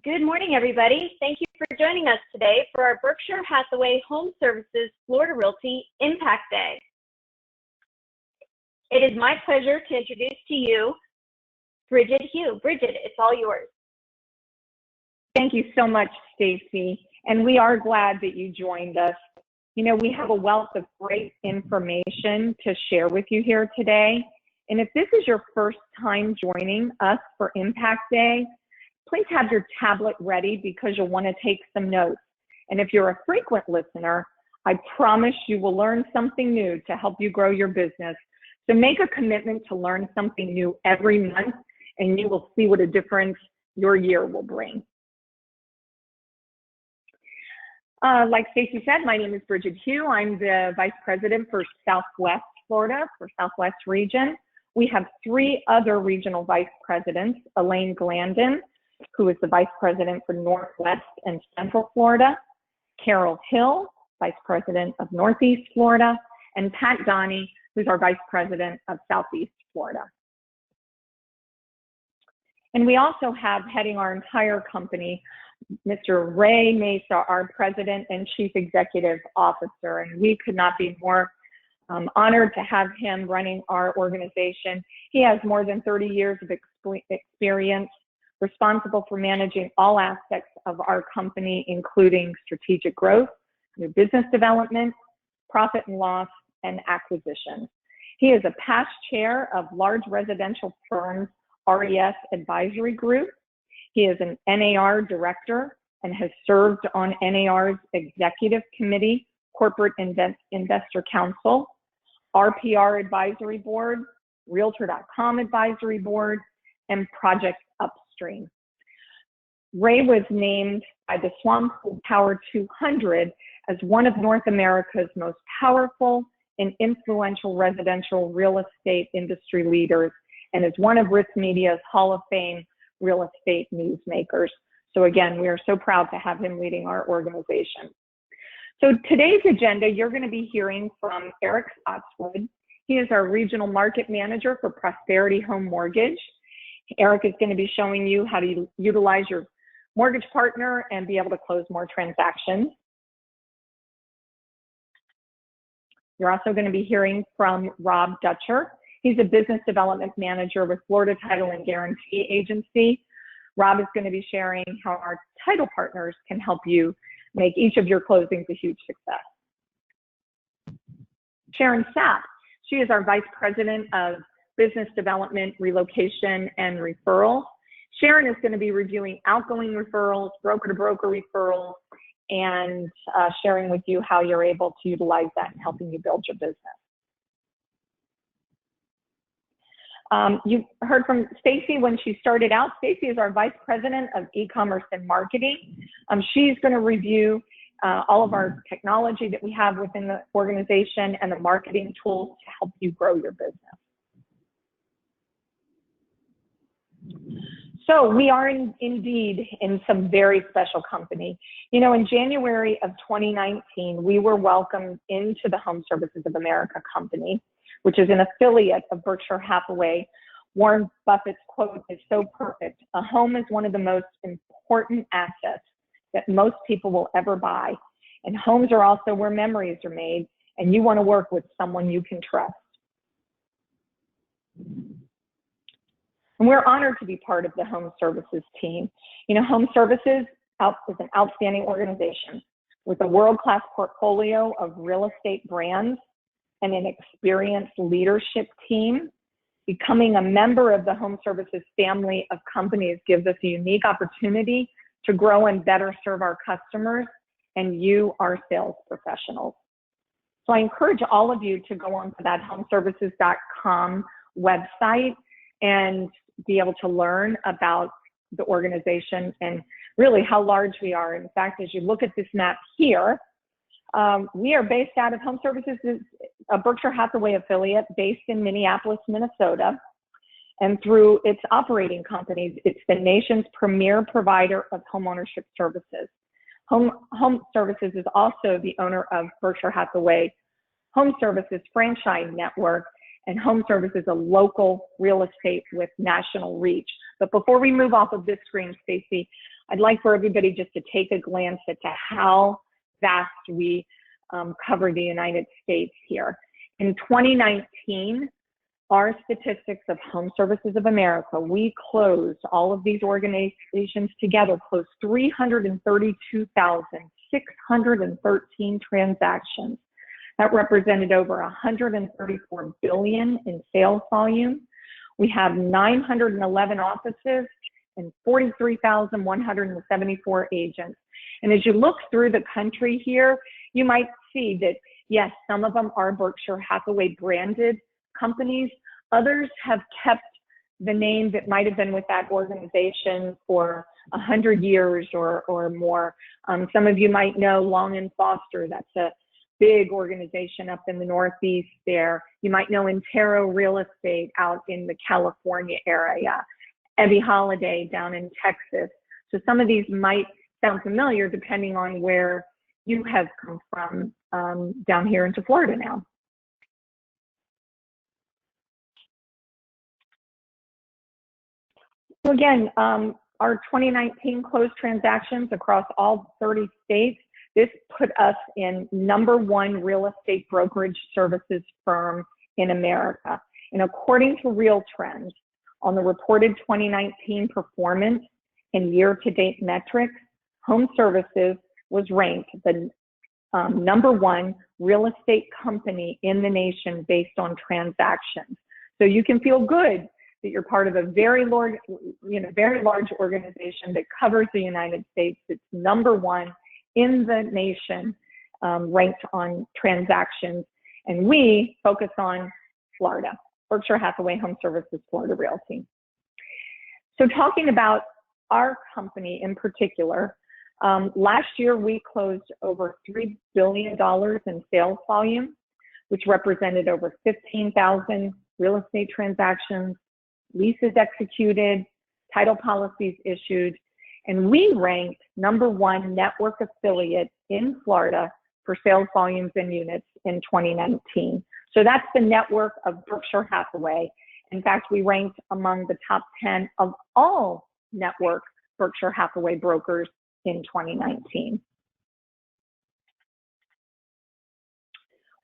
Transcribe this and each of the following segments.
Good morning, everybody. Thank you for joining us today for our Berkshire Hathaway HomeServices Florida Realty Impact Day. It is my pleasure to introduce to you Bridget Hugh. Bridget, it's all yours. Thank you so much, Stacy, and we are glad that you joined us. You know, we have a wealth of great information to share with you here today. And if this is your first time joining us for Impact Day, please have your tablet ready because you'll want to take some notes. And if you're a frequent listener, I promise you will learn something new to help you grow your business. So make a commitment to learn something new every month, and you will see what a difference your year will bring. Like Stacy said, my name is Bridget Hugh. I'm the Vice President for Southwest Florida, for Southwest region. We have three other regional Vice Presidents, Elaine Glandon, who is the Vice President for Northwest and Central Florida, Carol Hill, Vice President of Northeast Florida, and Pat Donnie, who's our Vice President of Southeast Florida. And we also have, heading our entire company, Mr. Ray Mesa, our President and Chief Executive Officer, and we could not be more honored to have him running our organization. He has more than 30 years of experience, responsible for managing all aspects of our company, including strategic growth, new business development, profit and loss, and acquisition. He is a past chair of large residential firms, RES Advisory Group. He is an NAR director and has served on NAR's Executive Committee, Corporate Investor Council, RPR Advisory Board, Realtor.com Advisory Board, and Project Upstream. Ray was named by the Swamppool Power 200 as one of North America's most powerful and influential residential real estate industry leaders, and is one of Ritz Media's Hall of Fame real estate newsmakers. So again, we are so proud to have him leading our organization. So today's agenda, you're going to be hearing from Eric Spotswood. He is our Regional Market Manager for Prosperity Home Mortgage. Eric is going to be showing you how to utilize your mortgage partner and be able to close more transactions. You're also going to be hearing from Rob Dutcher. He's a Business Development Manager with Florida Title and Guarantee Agency. Rob is going to be sharing how our title partners can help you make each of your closings a huge success. Sharon Sapp, she is our Vice President of Business Development, Relocation, and Referrals. Sharon is going to be reviewing outgoing referrals, broker-to-broker referrals, and sharing with you how you're able to utilize that in helping you build your business. You heard from Stacy when she started out. Stacy is our Vice President of E-commerce and Marketing. She's going to review all of our technology that we have within the organization and the marketing tools to help you grow your business. So we are indeed in some very special company. You know, in January of 2019, we were welcomed into the HomeServices of America company, which is an affiliate of Berkshire Hathaway. Warren Buffett's quote is so perfect. A home is one of the most important assets that most people will ever buy. And homes are also where memories are made, and you want to work with someone you can trust. And we're honored to be part of the HomeServices team. You know, HomeServices is an outstanding organization with a world-class portfolio of real estate brands and an experienced leadership team. Becoming a member of the HomeServices family of companies gives us a unique opportunity to grow and better serve our customers and you, our sales professionals. So I encourage all of you to go on to that homeservices.com website and be able to learn about the organization and really how large we are. In fact, as you look at this map here, we are based out of HomeServices, is a Berkshire Hathaway affiliate based in Minneapolis, Minnesota. And through its operating companies, it's the nation's premier provider of homeownership services. HomeServices is also the owner of Berkshire Hathaway HomeServices franchise network, and HomeServices is a local real estate with national reach. But before we move off of this screen, Stacy, I'd like for everybody just to take a glance at how vast we cover the United States here. In 2019, our statistics of Home Services of America, we closed, all of these organizations together closed 332,613 transactions. That represented over 134 billion in sales volume. We have 911 offices and 43,174 agents. And as you look through the country here, you might see that, yes, some of them are Berkshire Hathaway branded companies. Others have kept the name that might have been with that organization for 100 years or more. Some of you might know Long and Foster. That's a big organization up in the Northeast there. You might know Intero Real Estate out in the California area, Ebby Holiday down in Texas. So some of these might sound familiar depending on where you have come from down here into Florida now. So again, our 2019 closed transactions across all 30 states, this put us in #1 real estate brokerage services firm in America. And according to Real Trends, on the reported 2019 performance and year-to-date metrics, Home Services was ranked the #1 real estate company in the nation based on transactions. So you can feel good that you're part of a very large, very large organization that covers the United States. It's #1 in the nation, ranked on transactions. And we focus on Florida, Berkshire Hathaway Home Services, Florida Realty. So talking about our company in particular, last year we closed over $3 billion in sales volume, which represented over 15,000 real estate transactions, leases executed, title policies issued, and we ranked #1 network affiliate in Florida for sales volumes and units in 2019. So that's the network of Berkshire Hathaway. In fact, we ranked among the top 10 of all network Berkshire Hathaway brokers in 2019.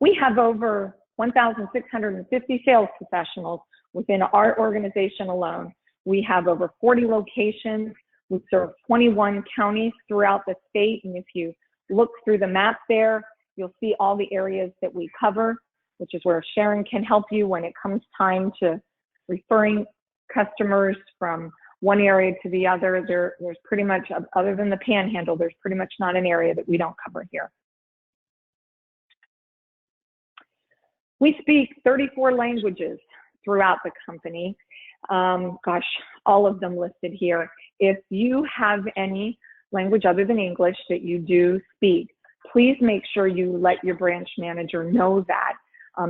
We have over 1,650 sales professionals within our organization alone. We have over 40 locations. We serve 21 counties throughout the state. And if you look through the map there, you'll see all the areas that we cover, which is where Sharon can help you when it comes time to referring customers from one area to the other. There's pretty much, other than the Panhandle, there's pretty much not an area that we don't cover here. We speak 34 languages throughout the company. Gosh, all of them listed here. If you have any language other than English that you do speak, please make sure you let your branch manager know that.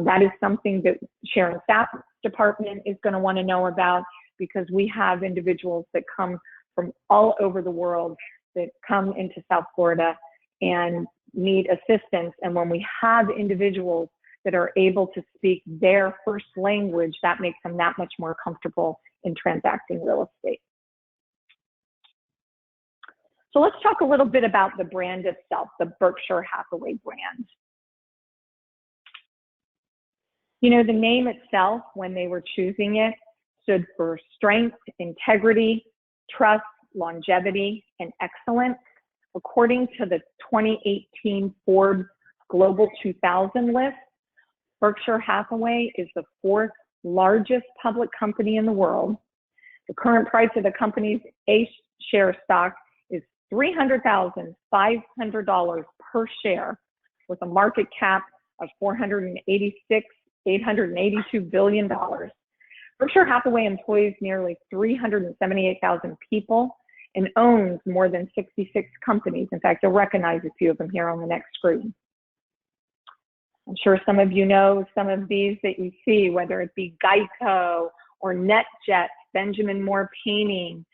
That is something that Sharon's staff department is going to want to know about, because we have individuals that come from all over the world that come into South Florida and need assistance. And when we have individuals that are able to speak their first language, that makes them that much more comfortable in transacting real estate. So let's talk a little bit about the brand itself, the Berkshire Hathaway brand. You know, the name itself, when they were choosing it, stood for strength, integrity, trust, longevity, and excellence. According to the 2018 Forbes Global 2000 list, Berkshire Hathaway is the 4th largest public company in the world. The current price of the company's A-share stock is $300,500 per share, with a market cap of $882 billion. Berkshire Hathaway employs nearly 378,000 people and owns more than 66 companies. In fact, you'll recognize a few of them here on the next screen. I'm sure some of you know some of these that you see, whether it be Geico or NetJets, Benjamin Moore Painting,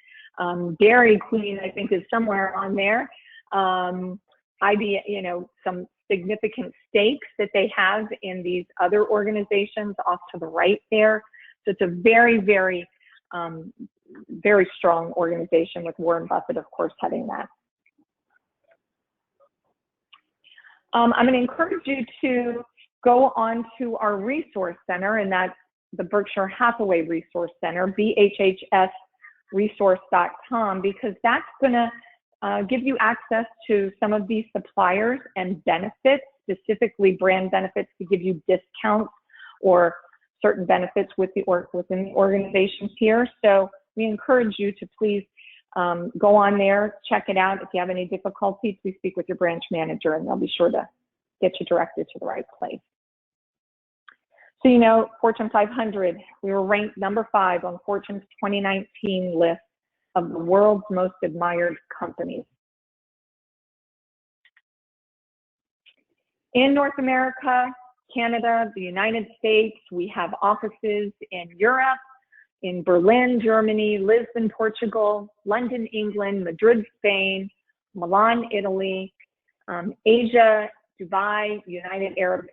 Dairy Queen, I think is somewhere on there. Some significant stakes that they have in these other organizations off to the right there. So it's a very, very very strong organization with Warren Buffett, of course, heading that. I'm going to encourage you to go on to our resource center, and that's the Berkshire Hathaway Resource Center, bhhsresource.com, because that's going to give you access to some of these suppliers and benefits, specifically brand benefits to give you discounts or certain benefits within the organizations here. So we encourage you to please go on there, check it out. If you have any difficulty, please speak with your branch manager and they'll be sure to get you directed to the right place. So, you know, Fortune 500, we were ranked number 5 on Fortune's 2019 list of the world's most admired companies. In North America, Canada, the United States, we have offices in Europe, in Berlin, Germany, Lisbon, Portugal, London, England, Madrid, Spain, Milan, Italy, Asia, Dubai, United Arab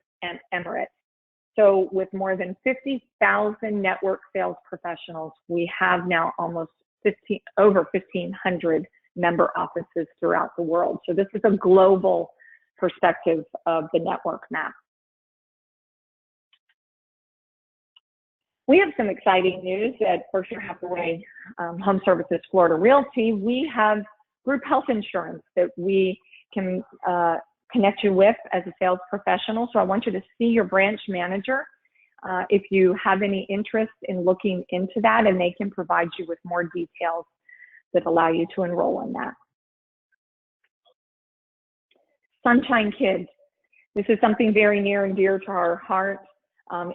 Emirates. So with more than 50,000 network sales professionals, we have now almost over 1,500 member offices throughout the world. So this is a global perspective of the network map. We have some exciting news at Berkshire Hathaway Home Services Florida Realty. We have group health insurance that we can connect you with as a sales professional. So I want you to see your branch manager if you have any interest in looking into that, and they can provide you with more details that allow you to enroll in that. Sunshine Kids. This is something very near and dear to our heart.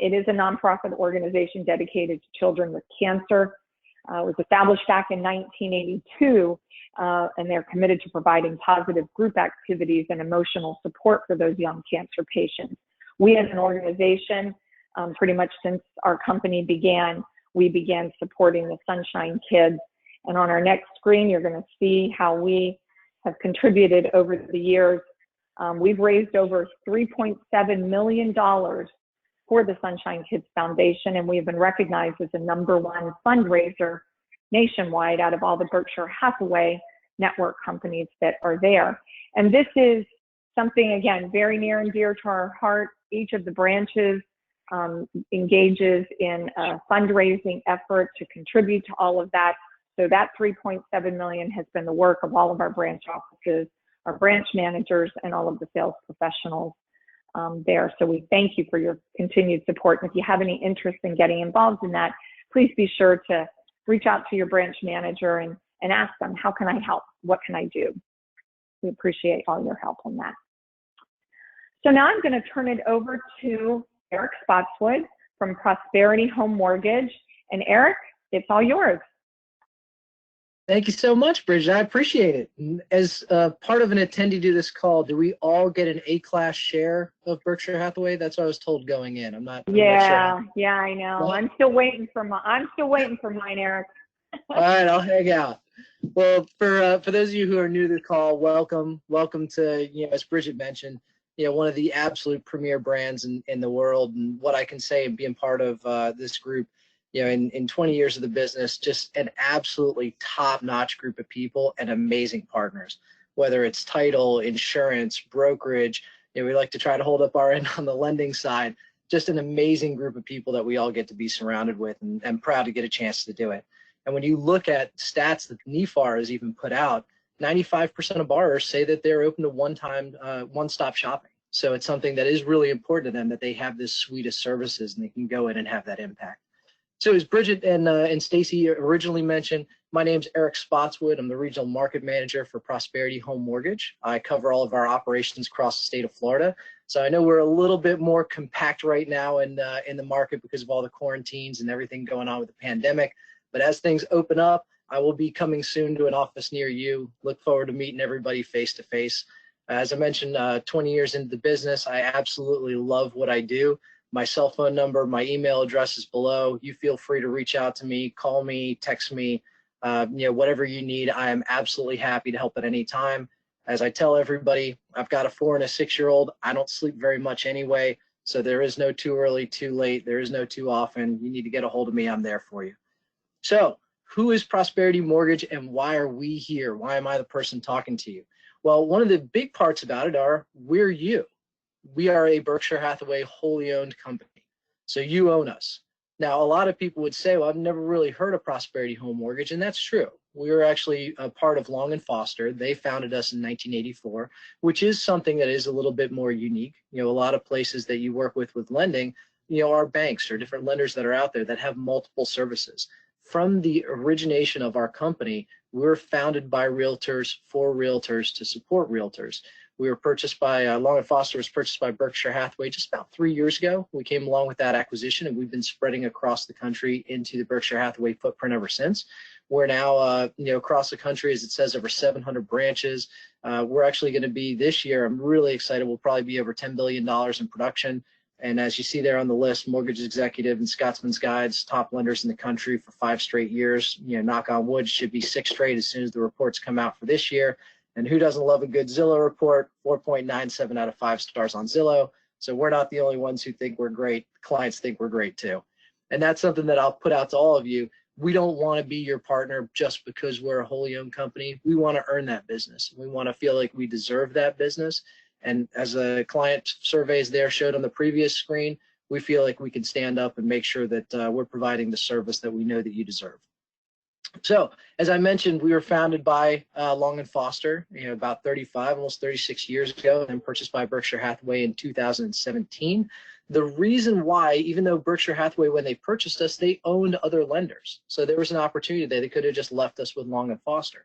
It is a nonprofit organization dedicated to children with cancer. It was established back in 1982, and they're committed to providing positive group activities and emotional support for those young cancer patients. We as an organization, pretty much since our company began, we began supporting the Sunshine Kids. And on our next screen, you're going to see how we have contributed over the years. We've raised over $3.7 million for the Sunshine Kids Foundation, and we have been recognized as the #1 fundraiser nationwide out of all the Berkshire Hathaway network companies that are there. And this is something, again, very near and dear to our heart. Each of the branches engages in a fundraising effort to contribute to all of that. So that $3.7 million has been the work of all of our branch offices, our branch managers, and all of the sales professionals there. So we thank you for your continued support. And if you have any interest in getting involved in that, please be sure to reach out to your branch manager and ask them, how can I help? What can I do? We appreciate all your help on that. So now I'm going to turn it over to Eric Spotswood from Prosperity Home Mortgage. And Eric, it's all yours. Thank you so much, Bridget. I appreciate it. As part of an attendee to this call, do we all get an A-class share of Berkshire Hathaway? That's what I was told going in. I'm not sure. Yeah, I know. What? I'm still waiting for mine, Eric. All right, I'll hang out. Well, for those of you who are new to the call, welcome to, as Bridget mentioned, one of the absolute premier brands in the world. And what I can say, being part of this group, in 20 years of the business, just an absolutely top-notch group of people and amazing partners, whether it's title, insurance, brokerage. We like to try to hold up our end on the lending side. Just an amazing group of people that we all get to be surrounded with, and proud to get a chance to do it. And when you look at stats that NEFAR has even put out, 95% of borrowers say that they're open to one-stop shopping. So it's something that is really important to them, that they have this suite of services and they can go in and have that impact. So as Bridget and Stacy originally mentioned, my name's Eric Spotswood. I'm the Regional Market Manager for Prosperity Home Mortgage. I cover all of our operations across the state of Florida. So I know we're a little bit more compact right now in the market because of all the quarantines and everything going on with the pandemic. But as things open up, I will be coming soon to an office near you. Look forward to meeting everybody face to face. As I mentioned, 20 years into the business, I absolutely love what I do. My cell phone number, my email address is below. You feel free to reach out to me, call me, text me, whatever you need. I am absolutely happy to help at any time. As I tell everybody, I've got a 4- and a 6-year-old. I don't sleep very much anyway, so there is no too early, too late. There is no too often. You need to get a hold of me. I'm there for you. So who is Prosperity Mortgage and why are we here? Why am I the person talking to you? Well, one of the big parts about it are we're you. We are a Berkshire Hathaway wholly owned company. So you own us. Now, a lot of people would say, well, I've never really heard of Prosperity Home Mortgage, and that's true. We were actually a part of Long & Foster. They founded us in 1984, which is something that is a little bit more unique. You know, a lot of places that you work with lending, you know, are banks or different lenders that are out there that have multiple services. From the origination of our company, we were founded by realtors for realtors to support realtors. We were purchased by, Long & Foster was purchased by Berkshire Hathaway just about 3 years ago. We came along with that acquisition, and we've been spreading across the country into the Berkshire Hathaway footprint ever since. We're now, you know, across the country, as it says, over 700 branches. We're actually going to be this year, I'm really excited, we'll probably be over $10 billion in production. And as you see there on the list, Mortgage Executive and Scotsman's Guides, top lenders in the country for 5 straight years. You know, knock on wood, should be 6 straight as soon as the reports come out for this year. And who doesn't love a good Zillow report? 4.97 out of 5 stars on Zillow. So we're not the only ones who think we're great. Clients think we're great too. And that's something that I'll put out to all of you. We don't want to be your partner just because we're a wholly owned company. We want to earn that business. We want to feel like we deserve that business. And as the client surveys there showed on the previous screen, we feel like we can stand up and make sure that we're providing the service that we know that you deserve. So, as I mentioned, we were founded by Long & Foster, you know, about 35, almost 36 years ago, and purchased by Berkshire Hathaway in 2017. The reason why, even though Berkshire Hathaway, when they purchased us, they owned other lenders. So there was an opportunity there. They could have just left us with Long & Foster.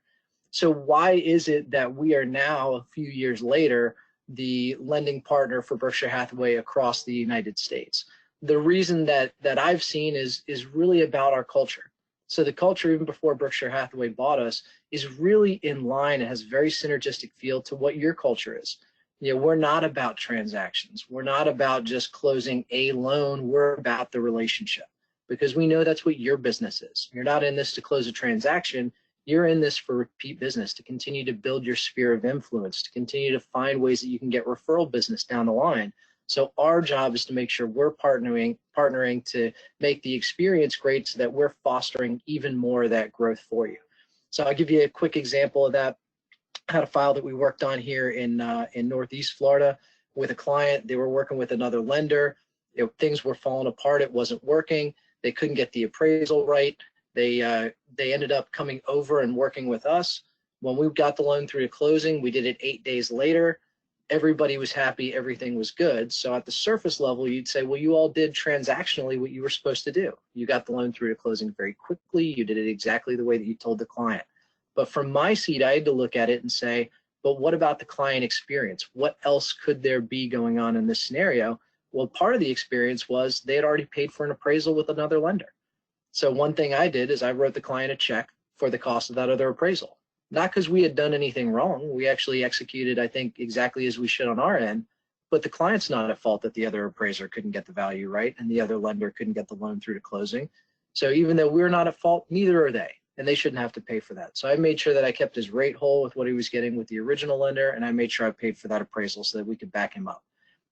So why is it that we are now, a few years later, the lending partner for Berkshire Hathaway across the United States? The reason that I've seen is really about our culture. So the culture, even before Berkshire Hathaway bought us, is really in line. It has a very synergistic feel to what your culture is. You know, we're not about transactions. We're not about just closing a loan. We're about the relationship, because we know that's what your business is. You're not in this to close a transaction. You're in this for repeat business, to continue to build your sphere of influence, to continue to find ways that you can get referral business down the line. So our job is to make sure we're partnering to make the experience great, so that we're fostering even more of that growth for you. So I'll give you a quick example of that. I had a file that we worked on here in Northeast Florida with a client. They were working with another lender. Things were falling apart. It wasn't working. They couldn't get the appraisal right. They ended up coming over and working with us. When we got the loan through to closing, we did it 8 days later. Everybody was happy, everything was good. So at the surface level, you'd say, well, you all did transactionally what you were supposed to do. You got the loan through to closing very quickly. You did it exactly the way that you told the client. But from my seat, I had to look at it and say, but what about the client experience? What else could there be going on in this scenario? Well, part of the experience was they had already paid for an appraisal with another lender. So one thing I did is I wrote the client a check for the cost of that other appraisal. Not because we had done anything wrong. We actually executed, I think, exactly as we should on our end, but the client's not at fault that the other appraiser couldn't get the value right and the other lender couldn't get the loan through to closing. So even though we're not at fault, neither are they, and they shouldn't have to pay for that. So I made sure that I kept his rate whole with what he was getting with the original lender, and I made sure I paid for that appraisal so that we could back him up.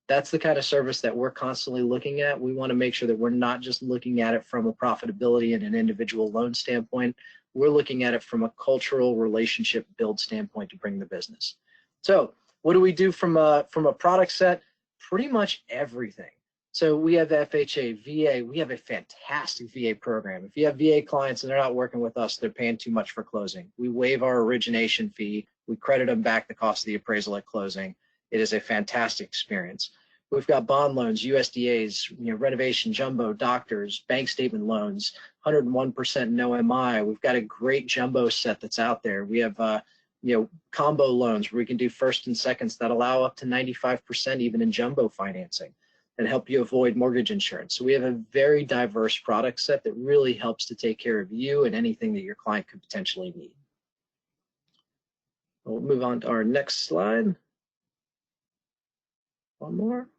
That's the kind of service that we're constantly looking at. We want to make sure that we're not just looking at it from a profitability and an individual loan standpoint. We're looking at it from a cultural relationship build standpoint to bring the business. So what do we do from a product set? Pretty much everything. So we have FHA, VA. We have a fantastic VA program. If you have VA clients and they're not working with us, they're paying too much for closing. We waive our origination fee. We credit them back the cost of the appraisal at closing. It is a fantastic experience. We've got bond loans, USDAs, renovation, jumbo, doctors, bank statement loans, 101% no MI. We've got a great jumbo set that's out there. We have combo loans where we can do first and seconds that allow up to 95% even in jumbo financing and help you avoid mortgage insurance. So we have a very diverse product set that really helps to take care of you and anything that your client could potentially need. We'll move on to our next slide. One more.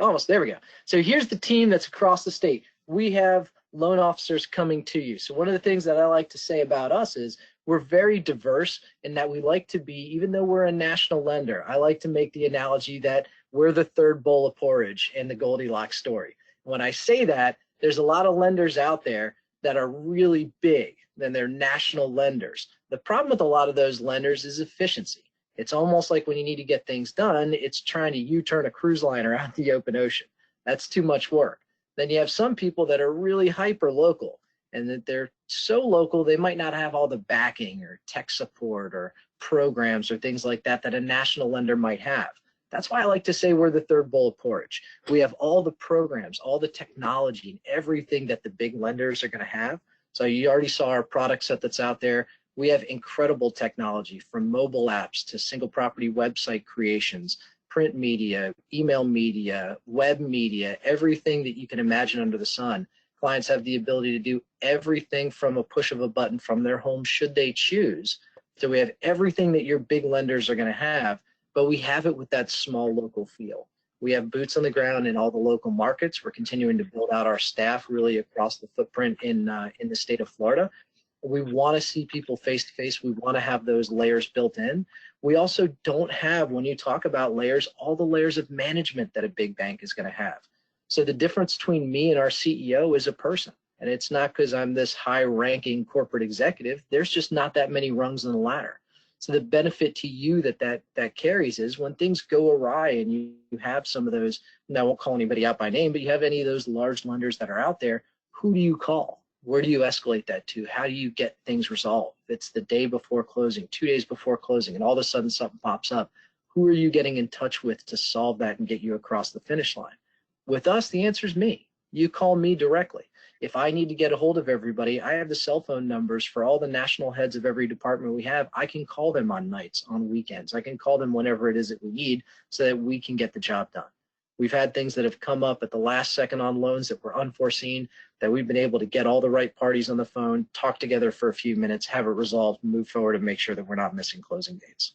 Almost, there we go. So here's the team that's across the state. We have loan officers coming to you. So one of the things that I like to say about us is we're very diverse in that we like to be, even though we're a national lender, I like to make the analogy that we're the third bowl of porridge in the Goldilocks story. When I say that, there's a lot of lenders out there that are really big, then they're national lenders. The problem with a lot of those lenders is efficiency. It's almost like when you need to get things done, it's trying to U-turn a cruise liner out in the open ocean. That's too much work. Then you have some people that are really hyper local, and that they're so local they might not have all the backing or tech support or programs or things like that that a national lender might have. That's why I like to say we're the third bowl of porridge. We have all the programs, all the technology, and everything that the big lenders are going to have. So you already saw our product set that's out there. We have incredible technology, from mobile apps to single property website creations, print media, email media, web media, everything that you can imagine under the sun. Clients have the ability to do everything from a push of a button from their home should they choose. So we have everything that your big lenders are going to have, but we have it with that small local feel. We have boots on the ground in all the local markets. We're continuing to build out our staff really across the footprint in the state of Florida. We want to see people face to face. We want to have those layers built in. We also don't have, when you talk about layers, all the layers of management that a big bank is going to have. So the difference between me and our CEO is a person. And it's not because I'm this high-ranking corporate executive. There's just not that many rungs on the ladder. So the benefit to you that carries is when things go awry and you have some of those, and I won't call anybody out by name, but you have any of those large lenders that are out there, who do you call? Where do you escalate that to? How do you get things resolved? If it's the day before closing, 2 days before closing, and all of a sudden something pops up, who are you getting in touch with to solve that and get you across the finish line? With us, the answer is me. You call me directly. If I need to get a hold of everybody, I have the cell phone numbers for all the national heads of every department we have. I can call them on nights, on weekends. I can call them whenever it is that we need so that we can get the job done. We've had things that have come up at the last second on loans that were unforeseen, that we've been able to get all the right parties on the phone, talk together for a few minutes, have it resolved, move forward, and make sure that we're not missing closing dates.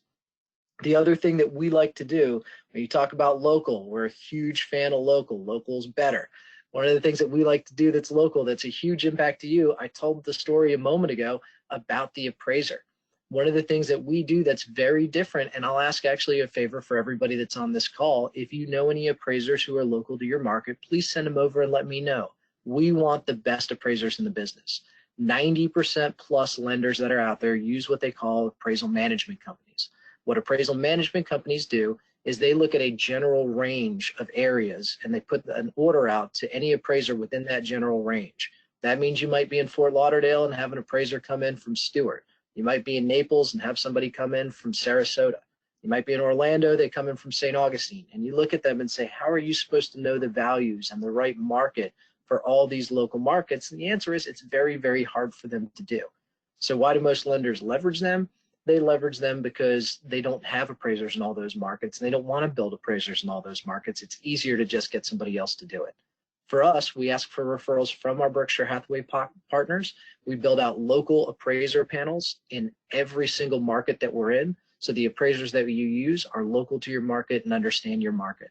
The other thing that we like to do, when you talk about local, we're a huge fan of local. Local's better. One of the things that we like to do that's local, that's a huge impact to you, I told the story a moment ago about the appraiser. One of the things that we do that's very different, and I'll ask actually a favor for everybody that's on this call, if you know any appraisers who are local to your market, please send them over and let me know. We want the best appraisers in the business. 90% plus lenders that are out there use what they call appraisal management companies. What appraisal management companies do is they look at a general range of areas and they put an order out to any appraiser within that general range. That means you might be in Fort Lauderdale and have an appraiser come in from Stewart. You might be in Naples and have somebody come in from Sarasota. You might be in Orlando, they come in from St. Augustine. And you look at them and say, how are you supposed to know the values and the right market for all these local markets? And the answer is it's very, very hard for them to do. So why do most lenders leverage them? They leverage them because they don't have appraisers in all those markets. And they don't want to build appraisers in all those markets. It's easier to just get somebody else to do it. For us, we ask for referrals from our Berkshire Hathaway partners. We build out local appraiser panels in every single market that we're in. So the appraisers that you use are local to your market and understand your market.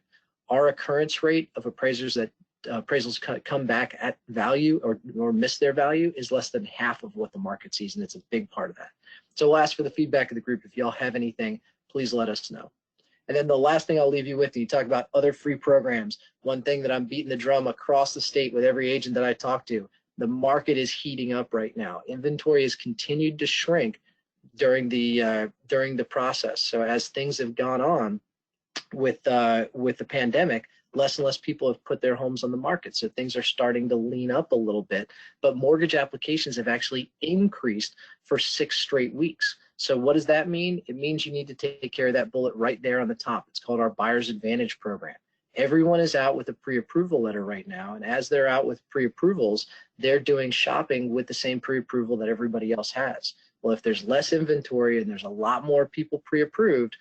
Our occurrence rate of appraisers that appraisals come back at value or miss their value is less than half of what the market sees, and it's a big part of that. So we'll ask for the feedback of the group. If y'all have anything, please let us know. And then the last thing I'll leave you with, you talk about other free programs. One thing that I'm beating the drum across the state with every agent that I talk to, the market is heating up right now. Inventory has continued to shrink during the process. So as things have gone on with the pandemic, less and less people have put their homes on the market. So things are starting to lean up a little bit, but mortgage applications have actually increased for 6 straight weeks. So what does that mean? It means you need to take care of that bullet right there on the top. It's called our Buyer's Advantage program. Everyone is out with a pre-approval letter right now. And as they're out with pre-approvals, they're doing shopping with the same pre-approval that everybody else has. Well, if there's less inventory and there's a lot more people pre-approved,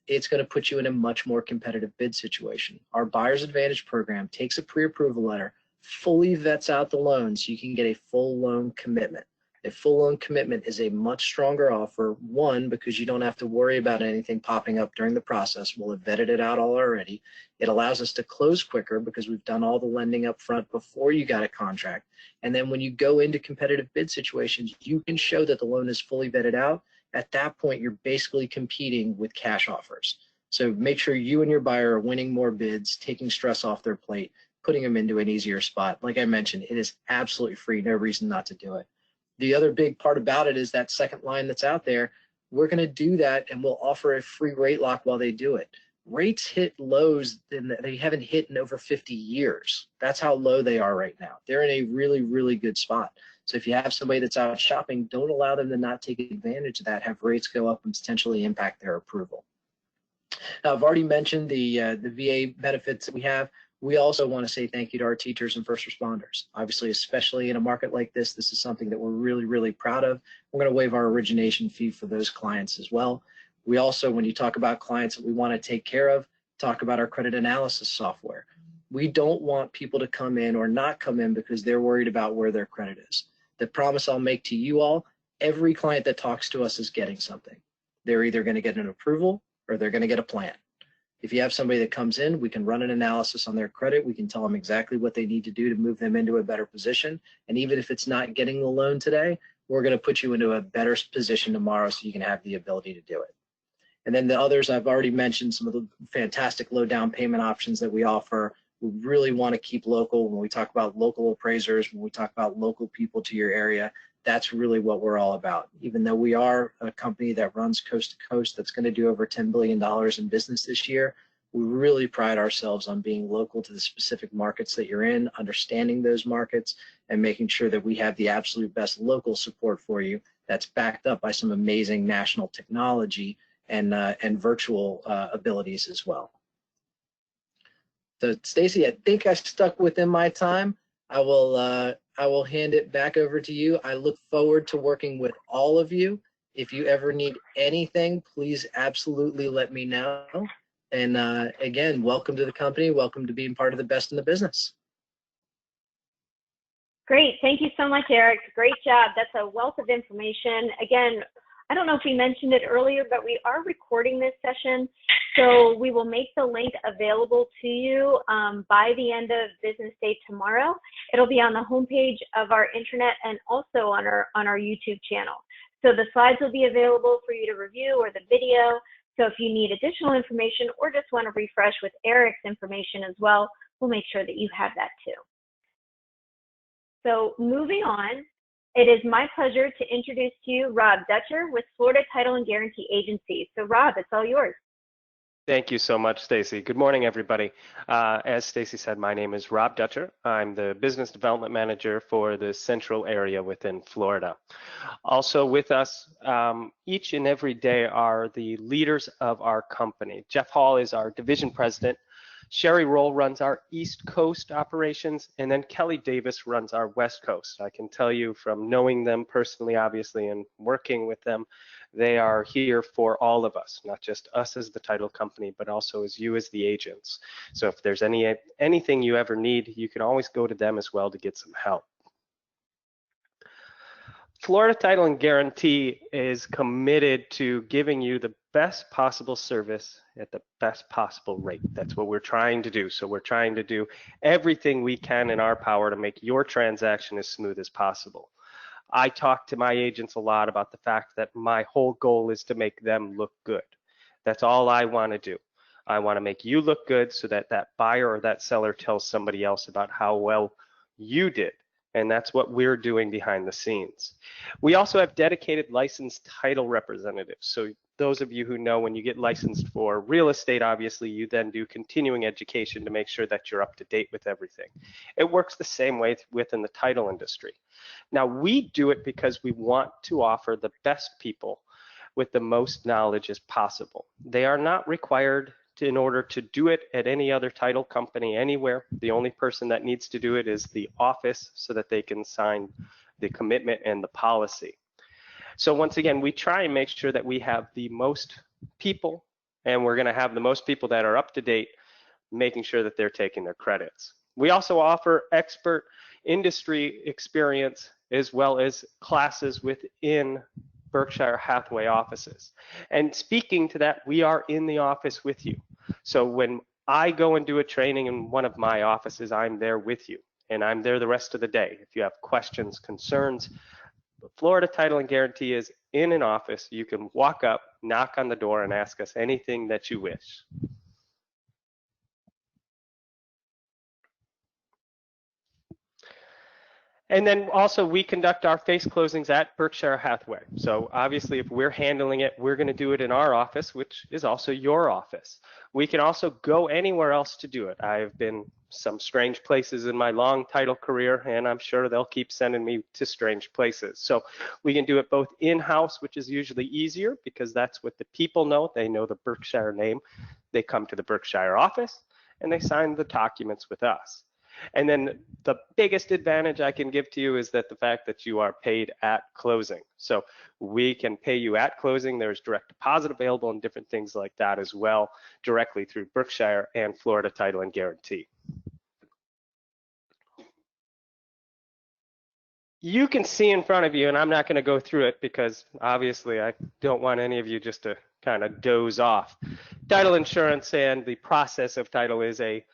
it's going to put you in a much more competitive bid situation. Our Buyer's Advantage program takes a pre-approval letter, fully vets out the loan so you can get a full loan commitment. A full loan commitment is a much stronger offer, one, because you don't have to worry about anything popping up during the process. We'll have vetted it out all already. It allows us to close quicker because we've done all the lending up front before you got a contract. And then when you go into competitive bid situations, you can show that the loan is fully vetted out. At that point, you're basically competing with cash offers. So make sure you and your buyer are winning more bids, taking stress off their plate, putting them into an easier spot. Like I mentioned, it is absolutely free, no reason not to do it. The other big part about it is that second line that's out there. We're going to do that, and we'll offer a free rate lock while they do it. Rates hit lows that they haven't hit in over 50 years. That's how low they are right now. They're in a really, really good spot. So if you have somebody that's out shopping, don't allow them to not take advantage of that, have rates go up and potentially impact their approval. Now, I've already mentioned the VA benefits that we have. We also want to say thank you to our teachers and first responders. Obviously, especially in a market like this is something that we're really, really proud of. We're going to waive our origination fee for those clients as well. We also, when you talk about clients that we want to take care of, talk about our credit analysis software. We don't want people to come in or not come in because they're worried about where their credit is. The promise I'll make to you all, every client that talks to us is getting something. They're either going to get an approval or they're going to get a plan. If you have somebody that comes in, we can run an analysis on their credit. We can tell them exactly what they need to do to move them into a better position. And even if it's not getting the loan today, we're going to put you into a better position tomorrow so you can have the ability to do it. And then the others, I've already mentioned some of the fantastic low down payment options that we offer. We really want to keep local. When we talk about local appraisers, when we talk about local people to your area, that's really what we're all about. Even though we are a company that runs coast to coast that's going to do over $10 billion in business this year, we really pride ourselves on being local to the specific markets that you're in, understanding those markets, and making sure that we have the absolute best local support for you that's backed up by some amazing national technology and virtual abilities as well. So Stacy, I think I stuck within my time. I will hand it back over to you. I look forward to working with all of you. If you ever need anything, please absolutely let me know. And again, welcome to the company. Welcome to being part of the best in the business. Great. Thank you so much, Eric. Great job. That's a wealth of information. Again, I don't know if we mentioned it earlier, but we are recording this session. So we will make the link available to you by the end of business day tomorrow. It'll be on the homepage of our intranet and also on our YouTube channel. So the slides will be available for you to review, or the video. So if you need additional information or just want to refresh with Eric's information as well, we'll make sure that you have that too. So moving on, it is my pleasure to introduce to you Rob Dutcher with Florida Title and Guarantee Agency. So Rob, it's all yours. Thank you so much, Stacy. Good morning, everybody. As Stacy said, my name is Rob Dutcher. I'm the Business Development Manager for the central area within Florida. Also with us each and every day are the leaders of our company. Jeff Hall is our Division President. Sherry Roll runs our East Coast operations, and then Kelly Davis runs our West Coast. I can tell you from knowing them personally, obviously, and working with them, they are here for all of us, not just us as the title company, but also as you as the agents. So if there's anything you ever need, you can always go to them as well to get some help. Florida Title and Guarantee is committed to giving you the best possible service at the best possible rate. That's what we're trying to do. So we're trying to do everything we can in our power to make your transaction as smooth as possible. I talk to my agents a lot about the fact that my whole goal is to make them look good. That's all I want to do. I want to make you look good so that that buyer or that seller tells somebody else about how well you did. And that's what we're doing behind the scenes. We also have dedicated licensed title representatives. So those of you who know, when you get licensed for real estate, obviously you then do continuing education to make sure that you're up to date with everything. It works the same way within the title industry. Now, we do it because we want to offer the best people with the most knowledge as possible. They are not required in order to do it at any other title company anywhere. The only person that needs to do it is the office, so that they can sign the commitment and the policy. So once again, we try and make sure that we have the most people, and we're going to have the most people that are up to date, making sure that they're taking their credits. We also offer expert industry experience as well as classes within Berkshire Hathaway offices. And speaking to that, we are in the office with you. So when I go and do a training in one of my offices, I'm there with you, and I'm there the rest of the day. If you have questions, concerns, Florida Title and Guarantee is in an office. You can walk up, knock on the door, and ask us anything that you wish. And then also we conduct our face closings at Berkshire Hathaway. So obviously if we're handling it, we're going to do it in our office, which is also your office. We can also go anywhere else to do it. I've been some strange places in my long title career, and I'm sure they'll keep sending me to strange places. So we can do it both in-house, which is usually easier because that's what the people know. They know the Berkshire name. They come to the Berkshire office and they sign the documents with us. And then the biggest advantage I can give to you is that the fact that you are paid at closing. So we can pay you at closing. There's direct deposit available and different things like that as well, directly through Berkshire and Florida Title and Guarantee. You can see in front of you, and I'm not going to go through it because obviously I don't want any of you just to kind of doze off. Title insurance and the process of title is a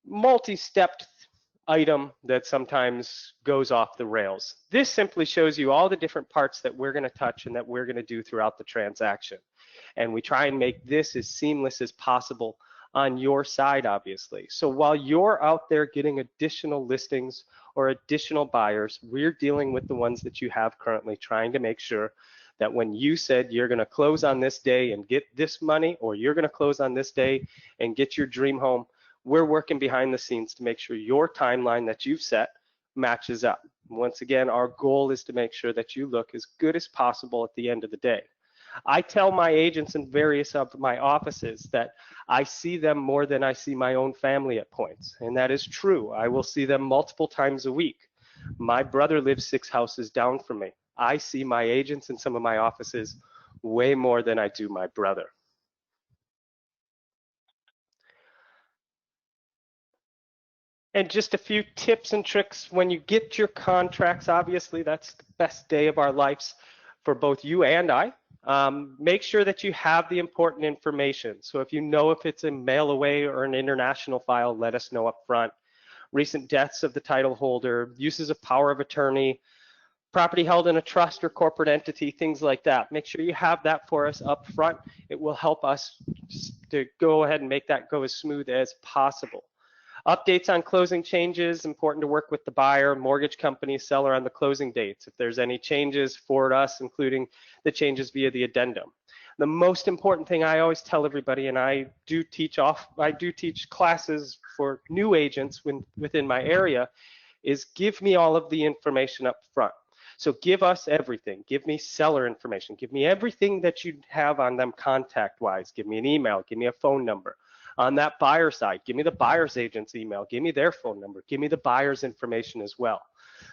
multi-stepped item that sometimes goes off the rails. This simply shows you all the different parts that we're going to touch and that we're going to do throughout the transaction. And we try and make this as seamless as possible on your side, obviously. So while you're out there getting additional listings or additional buyers, we're dealing with the ones that you have currently, trying to make sure that when you said you're going to close on this day and get this money, or you're going to close on this day and get your dream home, we're working behind the scenes to make sure your timeline that you've set matches up. Once again, our goal is to make sure that you look as good as possible at the end of the day. I tell my agents in various of my offices that I see them more than I see my own family at points, and that is true. I will see them multiple times a week. My brother lives 6 houses down from me. I see my agents in some of my offices way more than I do my brother. And just a few tips and tricks when you get your contracts. Obviously, that's the best day of our lives for both you and I. Make sure that you have the important information. So if you know if it's a mail away or an international file, let us know up front. Recent deaths of the title holder, uses of power of attorney, property held in a trust or corporate entity, things like that. Make sure you have that for us up front. It will help us to go ahead and make that go as smooth as possible. Updates on closing changes, important to work with the buyer, mortgage company, seller on the closing dates. If there's any changes, forward us, including the changes via the addendum. The most important thing I always tell everybody, and I do teach classes for new agents within my area, is give me all of the information up front. So give us everything. Give me seller information. Give me everything that you have on them contact-wise. Give me an email. Give me a phone number. On that buyer side, give me the buyer's agent's email. Give me their phone number. Give me the buyer's information as well.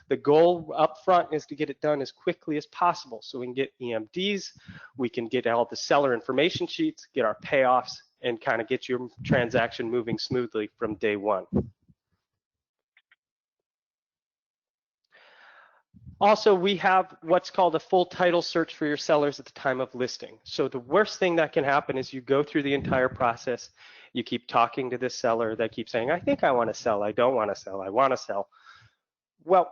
The goal up front is to get it done as quickly as possible so we can get EMDs, we can get all the seller information sheets, get our payoffs, and kind of get your transaction moving smoothly from day one. Also, we have what's called a full title search for your sellers at the time of listing. So the worst thing that can happen is you go through the entire process, you keep talking to this seller, they keep saying, I think I want to sell, I don't want to sell, I want to sell. Well,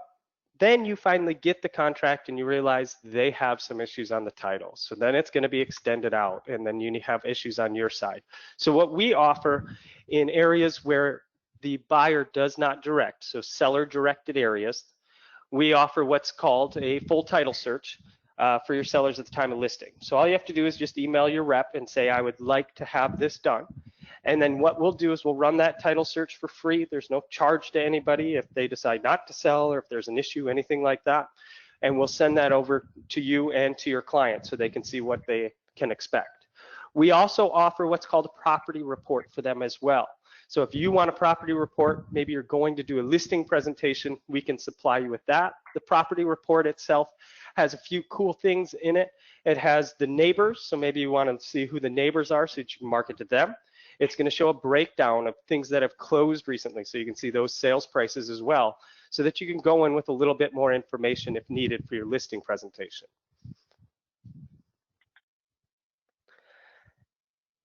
then you finally get the contract and you realize they have some issues on the title. So then it's going to be extended out and then you have issues on your side. So what we offer in areas where the buyer does not direct, so seller directed areas, we offer what's called a full title search for your sellers at the time of listing. So all you have to do is just email your rep and say, I would like to have this done. And then what we'll do is we'll run that title search for free. There's no charge to anybody if they decide not to sell or if there's an issue, anything like that. And we'll send that over to you and to your client so they can see what they can expect. We also offer what's called a property report for them as well. So if you want a property report, maybe you're going to do a listing presentation, we can supply you with that. The property report itself has a few cool things in it. It has the neighbors, so maybe you want to see who the neighbors are so that you can market to them. It's going to show a breakdown of things that have closed recently, so you can see those sales prices as well, so that you can go in with a little bit more information if needed for your listing presentation.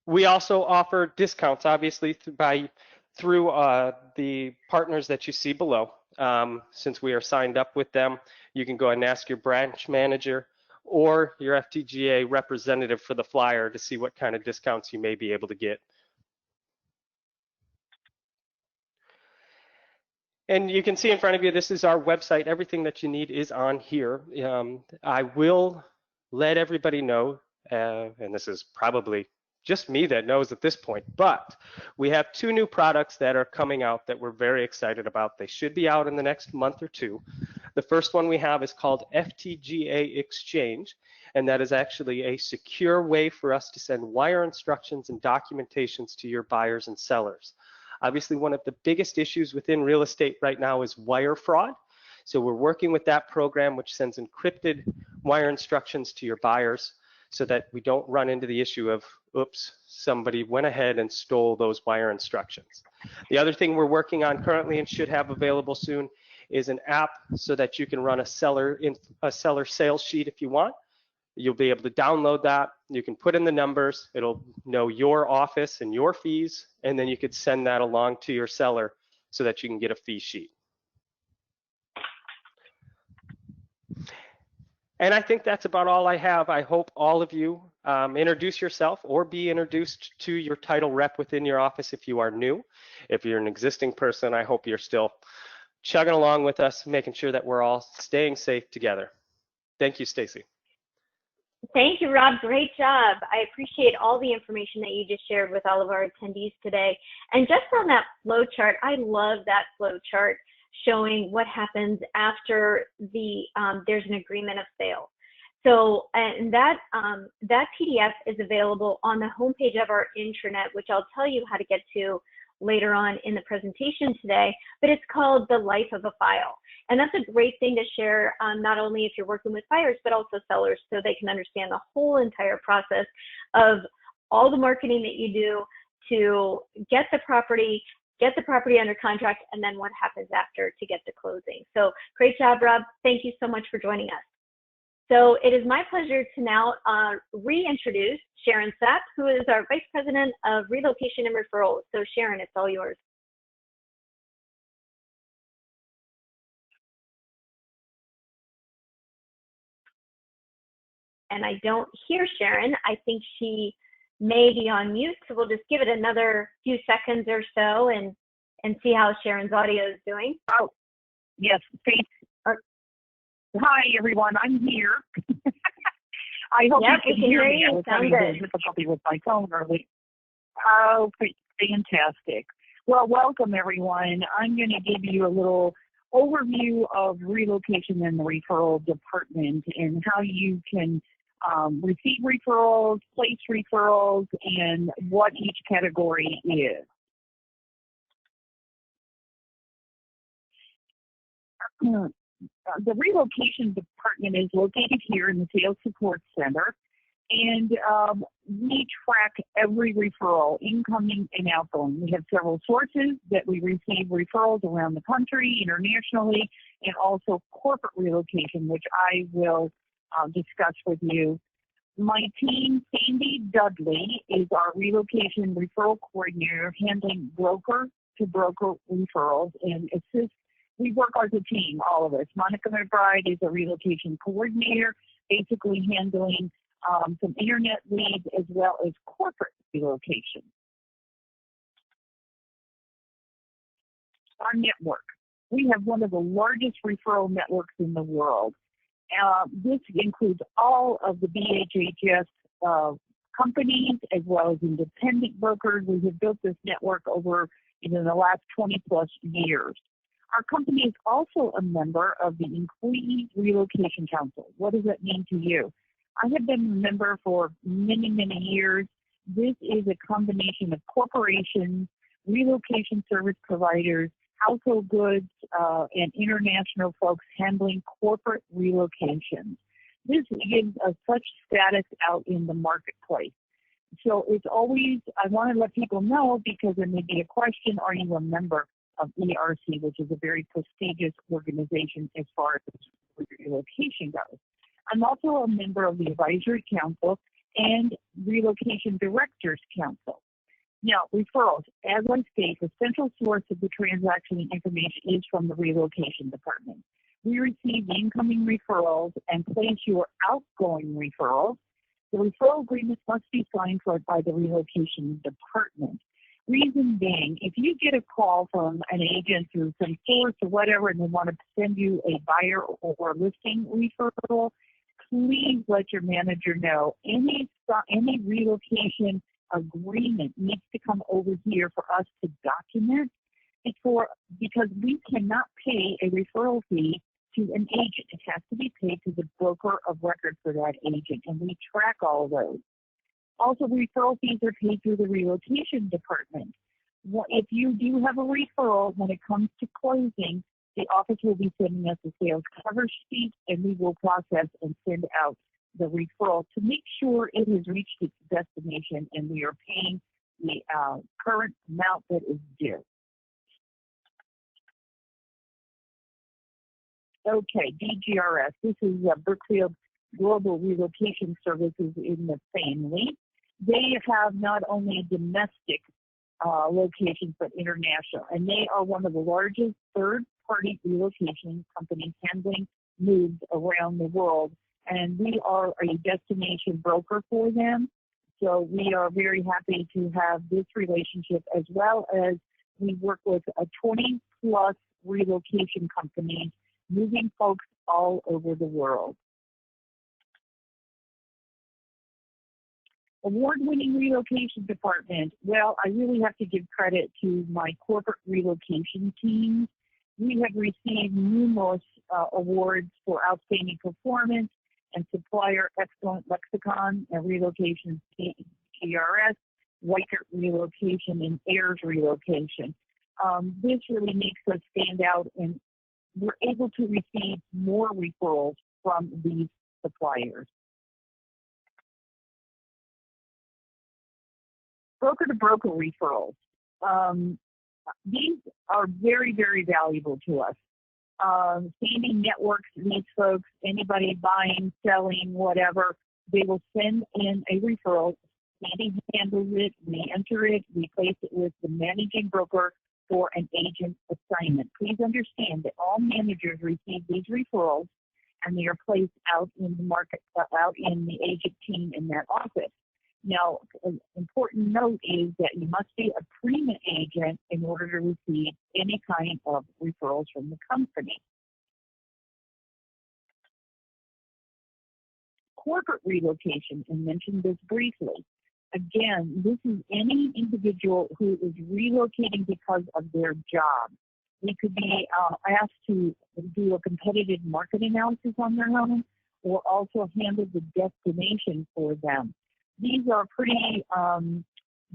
We also offer discounts, obviously, through the partners that you see below. Since we are signed up with them, you can go and ask your branch manager or your FTGA representative for the flyer to see what kind of discounts you may be able to get. And you can see in front of you, this is our website. Everything that you need is on here. I will let everybody know, and this is probably just me that knows at this point, but we have 2 new products that are coming out that we're very excited about. They should be out in the next month or 2. The first one we have is called FTGA Exchange, and that is actually a secure way for us to send wire instructions and documentations to your buyers and sellers. Obviously, one of the biggest issues within real estate right now is wire fraud. So we're working with that program, which sends encrypted wire instructions to your buyers so that we don't run into the issue of, oops, somebody went ahead and stole those wire instructions. The other thing we're working on currently and should have available soon is an app so that you can run a seller sales sheet if you want. You'll be able to download that. You can put in the numbers. It'll know your office and your fees, and then you could send that along to your seller so that you can get a fee sheet. And I think that's about all I have. I hope all of you introduce yourself or be introduced to your title rep within your office if you are new. If you're an existing person, I hope you're still chugging along with us, making sure that we're all staying safe together. Thank you, Stacy. Thank you, Rob. Great job. I appreciate all the information that you just shared with all of our attendees today. And just on that flow chart, I love that flow chart showing what happens after there's an agreement of sale. So, and that PDF is available on the homepage of our intranet, which I'll tell you how to get to later on in the presentation today, but it's called The Life of a File. And that's a great thing to share, not only if you're working with buyers, but also sellers, so they can understand the whole entire process of all the marketing that you do to get the property under contract, and then what happens after to get to closing. So great job, Rob. Thank you so much for joining us. So it is my pleasure to now reintroduce Sharon Sapp, who is our Vice President of Relocation and Referrals. So Sharon, it's all yours. And I don't hear Sharon. I think she may be on mute, so we'll just give it another few seconds or so and see how Sharon's audio is doing. Oh, yes, thanks. Hi, everyone. I'm here. I hope you can hear me. I was having a difficulty with my phone early. Oh, fantastic. Well, welcome, everyone. I'm going to give you a little overview of relocation and the referral department and how you can receive referrals, place referrals, and what each category is. The relocation department is located here in the Sales Support Center, and we track every referral, incoming and outgoing. We have several sources that we receive referrals around the country, internationally, and also corporate relocation, which I will discuss with you. My team, Sandy Dudley, is our relocation referral coordinator, handling broker-to-broker referrals and assists. We work as a team, all of us. Monica McBride is a relocation coordinator, basically handling some internet leads as well as corporate relocation. Our network. We have one of the largest referral networks in the world. This includes all of the BHHS companies as well as independent brokers. We have built this network over the last 20 plus years. Our company is also a member of the Employee Relocation Council. What does that mean to you? I have been a member for many, many years. This is a combination of corporations, relocation service providers, household goods, and international folks handling corporate relocations. This gives us such status out in the marketplace. So it's always, I want to let people know, because there may be a question, are you a member of ERC, which is a very prestigious organization as far as relocation goes. I'm also a member of the Advisory Council and Relocation Directors Council. Now, referrals, as I state, the central source of the transaction information is from the relocation department. We receive incoming referrals and place your outgoing referrals. The referral agreements must be signed by the relocation department. Reason being, if you get a call from an agent through some source or whatever, and they want to send you a buyer or listing referral, please let your manager know any relocation agreement needs to come over here for us to document because we cannot pay a referral fee to an agent. It has to be paid to the broker of record for that agent, and we track all of those. Also, referral fees are paid through the relocation department. If you do have a referral, when it comes to closing, the office will be sending us a sales cover sheet, and we will process and send out the referral to make sure it has reached its destination and we are paying the current amount that is due. Okay, BGRS. This is Brookfield Global Relocation Services in the family. They have not only domestic locations but international, and they are one of the largest third-party relocation companies handling moves around the world. And we are a destination broker for them. So we are very happy to have this relationship, as well as we work with 20-plus relocation companies moving folks all over the world. Award-winning relocation department. Well, I really have to give credit to my corporate relocation team. We have received numerous awards for outstanding performance and supplier excellent lexicon and relocation TRS, Weichert relocation, and Ayers relocation. This really makes us stand out, and we're able to receive more referrals from these suppliers. Broker-to-broker referrals. These are very, very valuable to us. Standing networks, these folks, anybody buying, selling, whatever, they will send in a referral. Sandy handles it, we enter it, we place it with the managing broker for an agent assignment. Please understand that all managers receive these referrals and they are placed out in the market, out in the agent team in that office. Now, an important note is that you must be a prima agent in order to receive any kind of referrals from the company. Corporate relocation, and mentioned this briefly. Again, this is any individual who is relocating because of their job. They could be asked to do a competitive market analysis on their home, or also handle the destination for them. These are pretty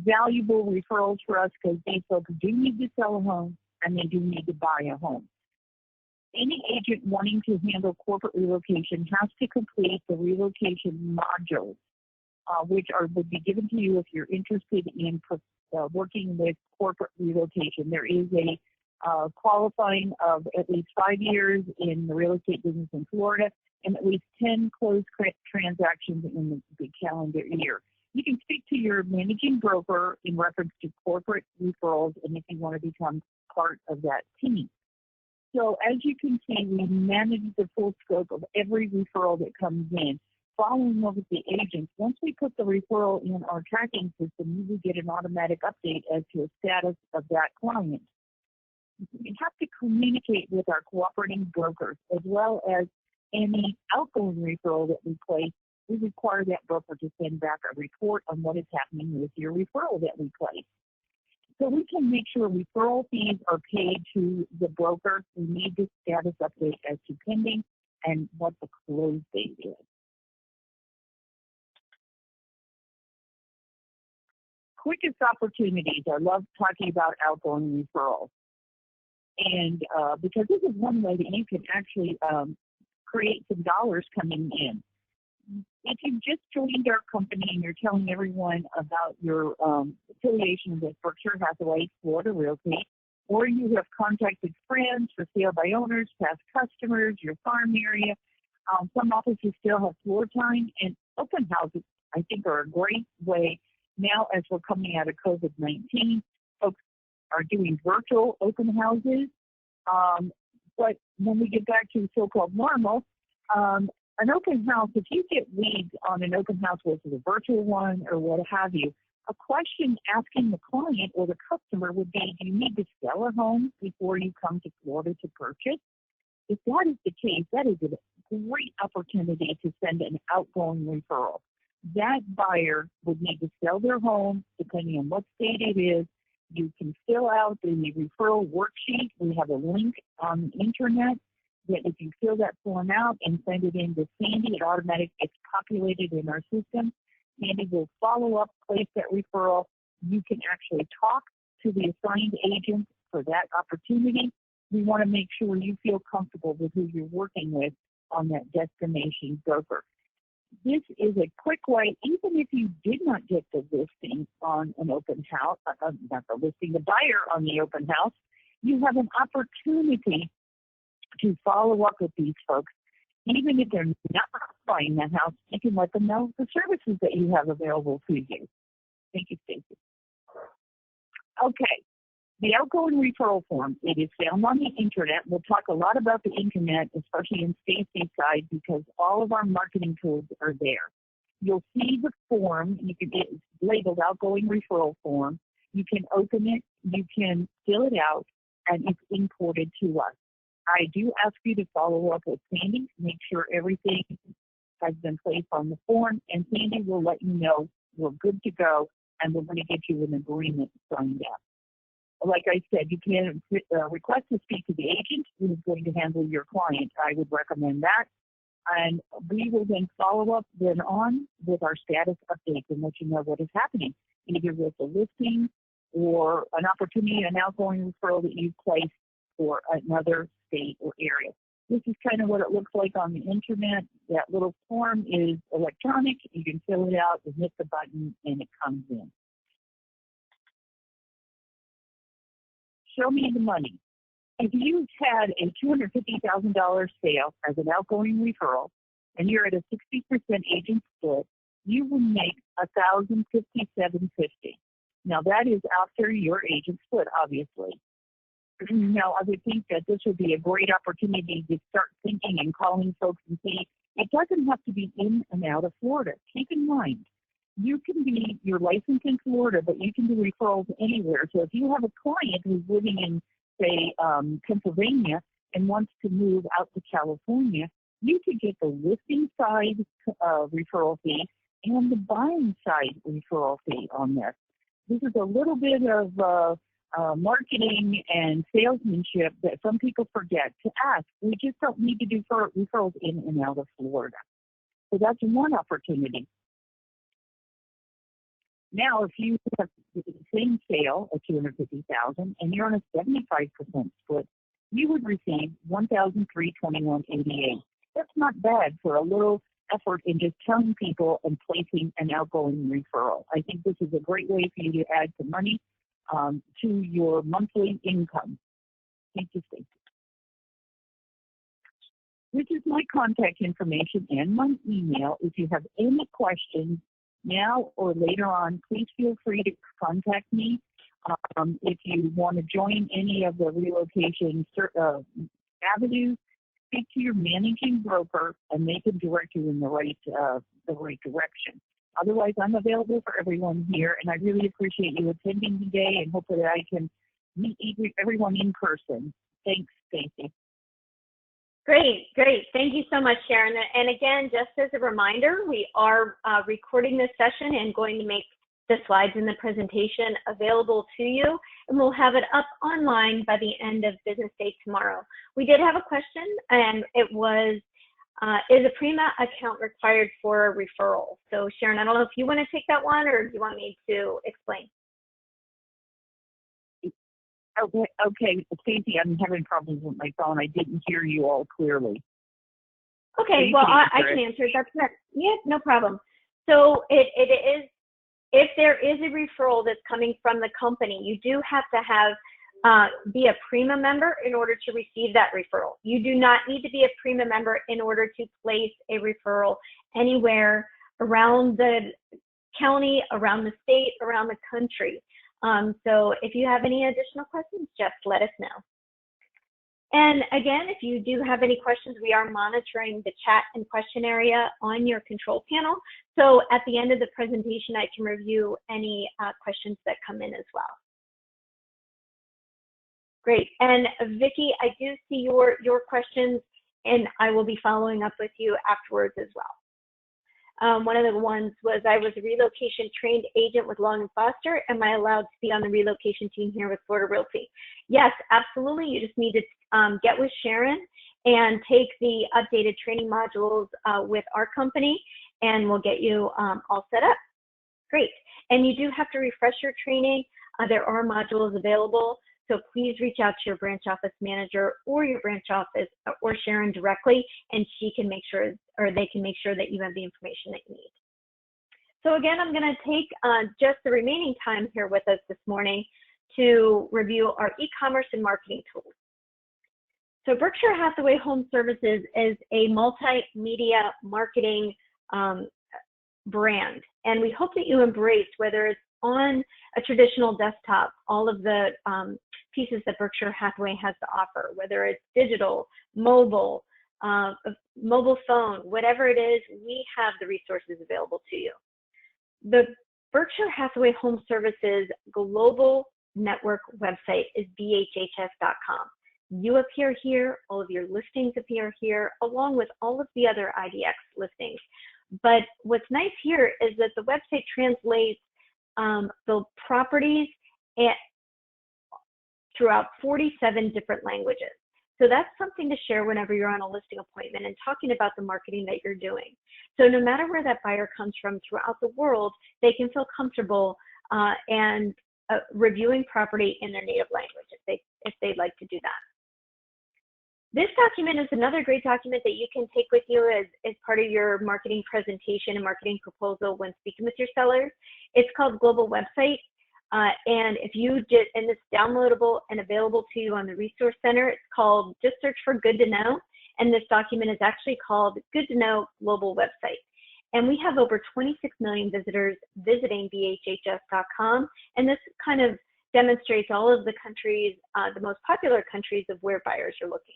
valuable referrals for us because these folks do need to sell a home and they do need to buy a home. Any agent wanting to handle corporate relocation has to complete the relocation modules, which would be given to you if you're interested in working with corporate relocation. There is a qualifying of at least 5 years in the real estate business in Florida and at least 10 closed transactions in the calendar year. You can speak to your managing broker in reference to corporate referrals and if you want to become part of that team. So as you can see, we manage the full scope of every referral that comes in. Following up with the agents, once we put the referral in our tracking system, you will get an automatic update as to the status of that client. We have to communicate with our cooperating brokers as well as any outgoing referral that we place. We require that broker to send back a report on what is happening with your referral that we place. So we can make sure referral fees are paid to the broker. We need the status update as to pending and what the close date is. Quickest opportunities. I love talking about outgoing referrals. And because this is one way that you can actually create some dollars coming in. If you've just joined our company and you're telling everyone about your affiliation with Berkshire Hathaway Florida Realty, or you have contacted friends for sale by owners, past customers, your farm area, some offices still have floor time, and open houses, I think, are a great way. Now, as we're coming out of COVID-19, folks are doing virtual open houses. But when we get back to so-called normal, an open house, if you get leads on an open house, whether it's a virtual one or what have you, A question asking the client or the customer would be, do you need to sell a home before you come to Florida to purchase? If that is the case, that is a great opportunity to send an outgoing referral. That buyer would need to sell their home, depending on what state it is. You can fill out the referral worksheet. We have a link on the internet that if you fill that form out and send it in to Sandy, it automatically gets populated in our system. Sandy will follow up, place that referral. You can actually talk to the assigned agent for that opportunity. We want to make sure you feel comfortable with who you're working with on that destination broker. This is a quick way, even if you did not get the listing on an open house, not the listing, the buyer on the open house, you have an opportunity to follow up with these folks. Even if they're not buying that house, you can let them know the services that you have available to you. Thank you, Stacey. Okay, the outgoing referral form, it is found on the internet. We'll talk a lot about the internet, especially in Stacey's side, because all of our marketing tools are there. You'll see the form. You can get labeled outgoing referral form. You can open it, you can fill it out, and it's imported to us. I do ask you to follow up with Sandy, make sure everything has been placed on the form, and Sandy will let you know we're good to go, and we're going to get you an agreement signed up. Like I said, you can request to speak to the agent who is going to handle your client. I would recommend that. And we will then follow up then on with our status updates and let you know what is happening, either with the listing or an opportunity, an outgoing referral that you've placed for another state or area. This is kind of what it looks like on the internet. That little form is electronic. You can fill it out and hit the button and it comes in. Show me the money. If you've had a $250,000 sale as an outgoing referral and you're at a 60% agent split, you will make $1,057.50. Now that is after your agent split, obviously. Now, I would think that this would be a great opportunity to start thinking and calling folks and see it doesn't have to be in and out of Florida. Keep in mind, you're licensed in Florida, but you can do referrals anywhere. So if you have a client who's living in, say, Pennsylvania and wants to move out to California, you could get the listing side referral fee and the buying side referral fee on this. This is a little bit of marketing and salesmanship that some people forget to ask. We just don't need to do referrals in and out of Florida. So that's one opportunity. Now, if you have the same sale of $250,000 and you're on a 75% split, you would receive $1,321.88. That's not bad for a little effort in just telling people and placing an outgoing referral. I think this is a great way for you to add some money to your monthly income. Thank you, Stacey. This is my contact information and my email. If you have any questions now or later on, please feel free to contact me. If you want to join any of the relocation avenues, speak to your managing broker and they can direct you in the right direction. Otherwise, I'm available for everyone here, and I really appreciate you attending today and hope that I can meet everyone in person. Thanks, Stacey. Great. Thank you so much, Sharon. And again, just as a reminder, we are recording this session and going to make the slides in the presentation available to you, and we'll have it up online by the end of business day tomorrow. We did have a question, and it was, is a Prima account required for a referral? So Sharon, I don't know if you want to take that one or do you want me to explain? Okay, Stacey, I'm having problems with my phone. I didn't hear you all clearly. Okay, well, I can answer it. That's correct. Yeah, no problem. So it is, if there is a referral that's coming from the company, you do have to be a Prima member in order to receive that referral. You do not need to be a Prima member in order to place a referral anywhere around the county, around the state, around the country. So if you have any additional questions, just let us know. And again, if you do have any questions, we are monitoring the chat and question area on your control panel. So at the end of the presentation, I can review any questions that come in as well. Great. And Vicki, I do see your questions, and I will be following up with you afterwards as well. One of the ones was, I was a relocation trained agent with Long & Foster. Am I allowed to be on the relocation team here with Florida Realty? Yes, absolutely. You just need to get with Sharon and take the updated training modules with our company, and we'll get you all set up. Great. And you do have to refresh your training. There are modules available. So please reach out to your branch office manager or your branch office or Sharon directly, and she can make sure, or they can make sure that you have the information that you need. So again, I'm going to take just the remaining time here with us this morning to review our e-commerce and marketing tools. So Berkshire Hathaway HomeServices is a multimedia marketing brand, and we hope that you embrace, whether it's on a traditional desktop, all of the pieces that Berkshire Hathaway has to offer, whether it's digital, mobile, mobile phone, whatever it is, we have the resources available to you. The Berkshire Hathaway HomeServices global network website is bhhs.com. You appear here, all of your listings appear here, along with all of the other IDX listings. But what's nice here is that the website translates the properties throughout 47 different languages. So that's something to share whenever you're on a listing appointment and talking about the marketing that you're doing. So no matter where that buyer comes from throughout the world, they can feel comfortable and reviewing property in their native language if they'd like to do that. This document is another great document that you can take with you as part of your marketing presentation and marketing proposal when speaking with your sellers. It's called Global Website. And if you just, and it's downloadable and available to you on the Resource Center, it's called, just search for Good to Know. And this document is actually called Good to Know Global Website. And we have over 26 million visitors visiting bhhs.com. And this kind of demonstrates all of the countries, the most popular countries of where buyers are looking.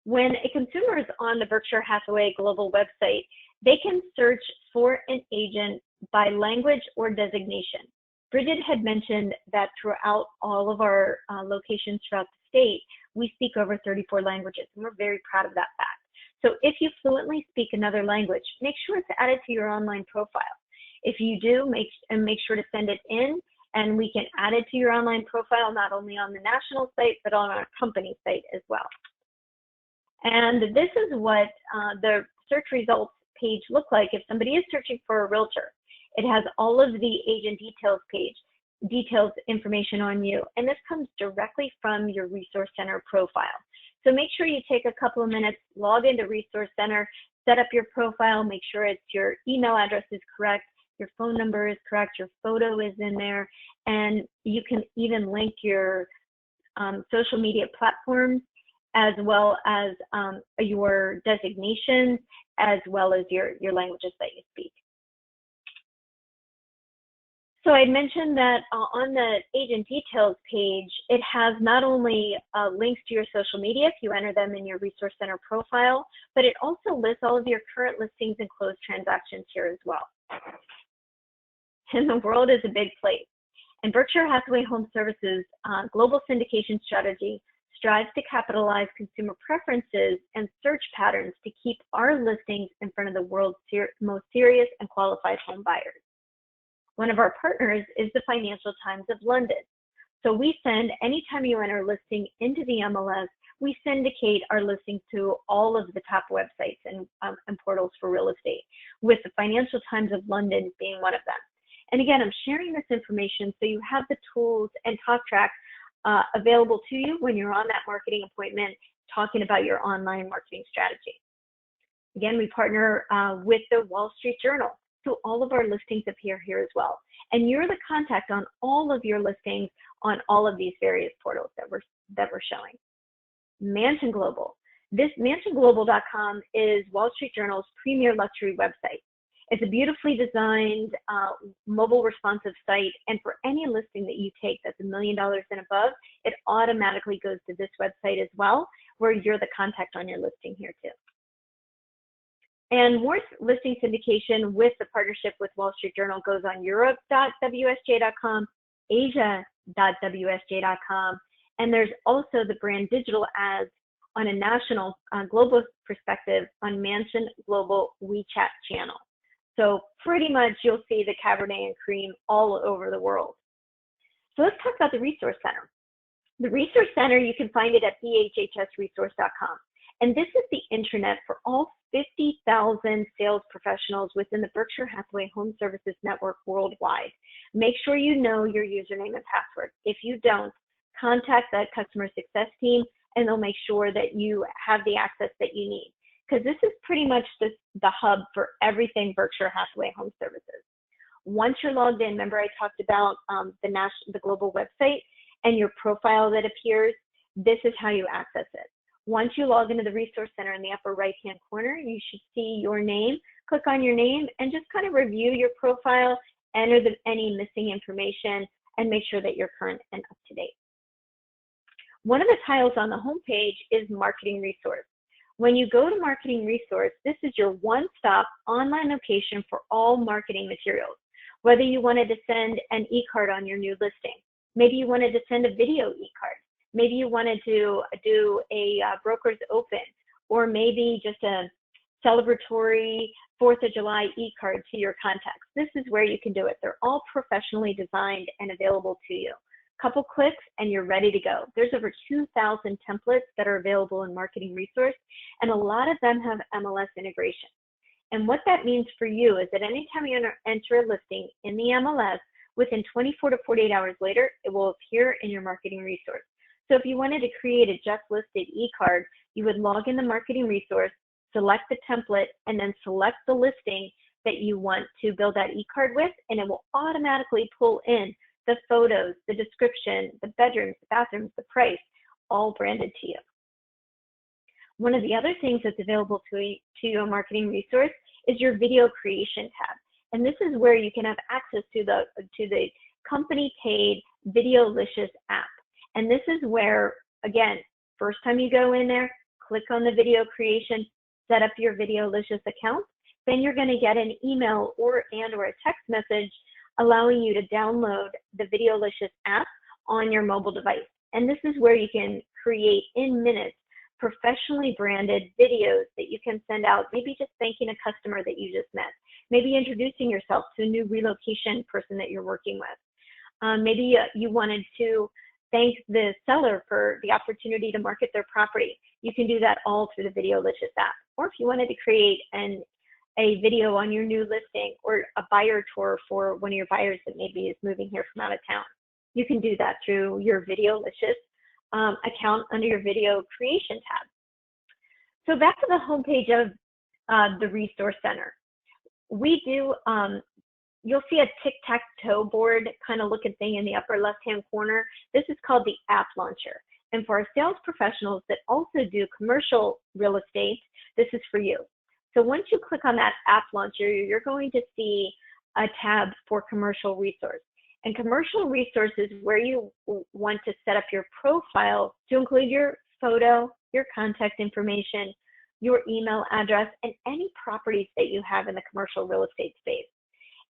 When a consumer is on the Berkshire Hathaway global website, they can search for an agent by language or designation. Bridget had mentioned that throughout all of our locations throughout the state, we speak over 34 languages, and we're very proud of that fact. So if you fluently speak another language, make sure it's added to your online profile. If you do, make sure to send it in, and we can add it to your online profile, not only on the national site, but on our company site as well. And this is what the search results page look like if somebody is searching for a realtor. It has all of the agent details information on you, and this comes directly from your Resource Center profile. So make sure you take a couple of minutes, log into Resource Center, set up your profile, make sure your email address is correct, your phone number is correct, your photo is in there, and you can even link your social media platforms, as well as your designations, as well as your languages that you speak. So I mentioned that on the agent details page, it has not only links to your social media if you enter them in your Resource Center profile, but it also lists all of your current listings and closed transactions here as well. And the world is a big place. And Berkshire Hathaway HomeServices global syndication strategy strives to capitalize consumer preferences and search patterns to keep our listings in front of the world's most serious and qualified home buyers. One of our partners is the Financial Times of London. So we send, anytime you enter a listing into the MLS, we syndicate our listings to all of the top websites and portals for real estate, with the Financial Times of London being one of them. And again, I'm sharing this information so you have the tools and talk tracks available to you when you're on that marketing appointment talking about your online marketing strategy. Again, we partner with the Wall Street Journal, so all of our listings appear here as well. And you're the contact on all of your listings on all of these various portals that we're showing. Mansion Global. This mansionglobal.com is Wall Street Journal's premier luxury website. It's a beautifully designed, mobile responsive site, and for any listing that you take that's $1 million and above, it automatically goes to this website as well, where you're the contact on your listing here too. And more listing syndication with the partnership with Wall Street Journal goes on Europe.wsj.com, Asia.wsj.com, and there's also the brand digital ads on a national, global perspective on Mansion Global WeChat channel. So pretty much you'll see the Cabernet and Cream all over the world. So let's talk about the Resource Center. The Resource Center, you can find it at bhhsresource.com. And this is the intranet for all 50,000 sales professionals within the Berkshire Hathaway HomeServices network worldwide. Make sure you know your username and password. If you don't, contact that customer success team and they'll make sure that you have the access that you need. Because this is pretty much the hub for everything Berkshire Hathaway HomeServices. Once you're logged in, remember I talked about the global website and your profile that appears, this is how you access it. Once you log into the Resource Center in the upper right-hand corner, you should see your name. Click on your name and just kind of review your profile, enter any missing information, and make sure that you're current and up to date. One of the tiles on the homepage is Marketing Resource. When you go to Marketing Resource, this is your one-stop online location for all marketing materials. Whether you wanted to send an e-card on your new listing, maybe you wanted to send a video e-card, maybe you wanted to do a broker's open, or maybe just a celebratory 4th of July e-card to your contacts. This is where you can do it. They're all professionally designed and available to you. Couple clicks and you're ready to go. There's over 2,000 templates that are available in Marketing Resource, and a lot of them have MLS integration. And what that means for you is that anytime you enter a listing in the MLS, within 24 to 48 hours later, it will appear in your Marketing Resource. So if you wanted to create a just listed e-card, you would log in the Marketing Resource, select the template, and then select the listing that you want to build that e-card with, and it will automatically pull in the photos, the description, the bedrooms, the bathrooms, the price, all branded to you. One of the other things that's available to your Marketing Resource is your video creation tab. And this is where you can have access to the company paid Videolicious app. And this is where, again, first time you go in there, click on the video creation, set up your Videolicious account, then you're going to get an email or a text message allowing you to download the Videolicious app on your mobile device. And this is where you can create in minutes professionally branded videos that you can send out, maybe just thanking a customer that you just met, maybe introducing yourself to a new relocation person that you're working with. Maybe you wanted to thank the seller for the opportunity to market their property. You can do that all through the Videolicious app. Or if you wanted to create a video on your new listing or a buyer tour for one of your buyers that maybe is moving here from out of town, you can do that through your Videolicious account under your video creation tab. So back to the homepage of the Resource Center. We do, you'll see a tic-tac-toe board kind of looking thing in the upper left-hand corner. This is called the App Launcher. And for our sales professionals that also do commercial real estate, this is for you. So once you click on that App Launcher, you're going to see a tab for Commercial Resource. And Commercial Resource is where you want to set up your profile to include your photo, your contact information, your email address, and any properties that you have in the commercial real estate space.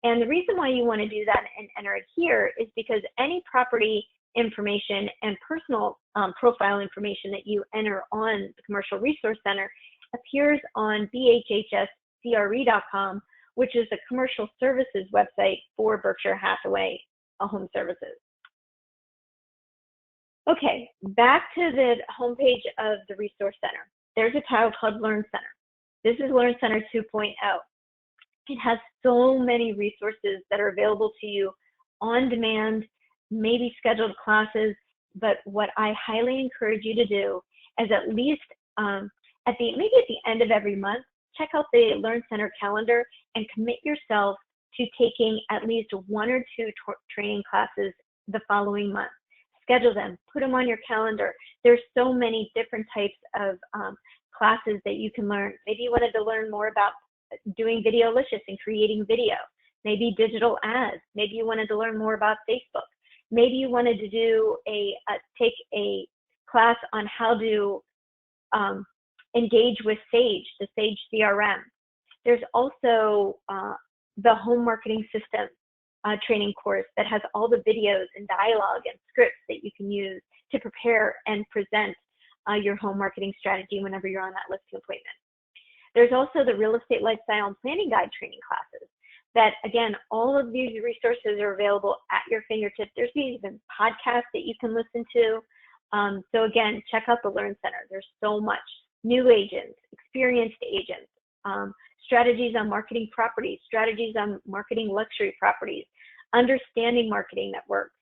And the reason why you want to do that and enter it here is because any property information and personal profile information that you enter on the Commercial Resource Center appears on bhhscre.com, which is the commercial services website for Berkshire Hathaway HomeServices. Okay, back to the homepage of the Resource Center. There's a tile called Learn Center. This is Learn Center 2.0. It has so many resources that are available to you on demand, maybe scheduled classes, but what I highly encourage you to do is at least maybe at the end of every month, check out the Learn Center calendar and commit yourself to taking at least 1 or 2 training classes the following month. Schedule them, put them on your calendar. There's so many different types of classes that you can learn. Maybe you wanted to learn more about doing Videolicious and creating video, maybe digital ads. Maybe you wanted to learn more about Facebook. Maybe you wanted to do take a class on how to engage with Sage, the Sage CRM. There's also the home marketing system training course that has all the videos and dialogue and scripts that you can use to prepare and present your home marketing strategy whenever you're on that listing appointment. There's also the Real Estate Lifestyle and Planning Guide training classes that, again, all of these resources are available at your fingertips. There's even podcasts that you can listen to. So again, check out the Learn Center. There's so much. New agents, experienced agents, strategies on marketing properties, strategies on marketing luxury properties, understanding marketing that works,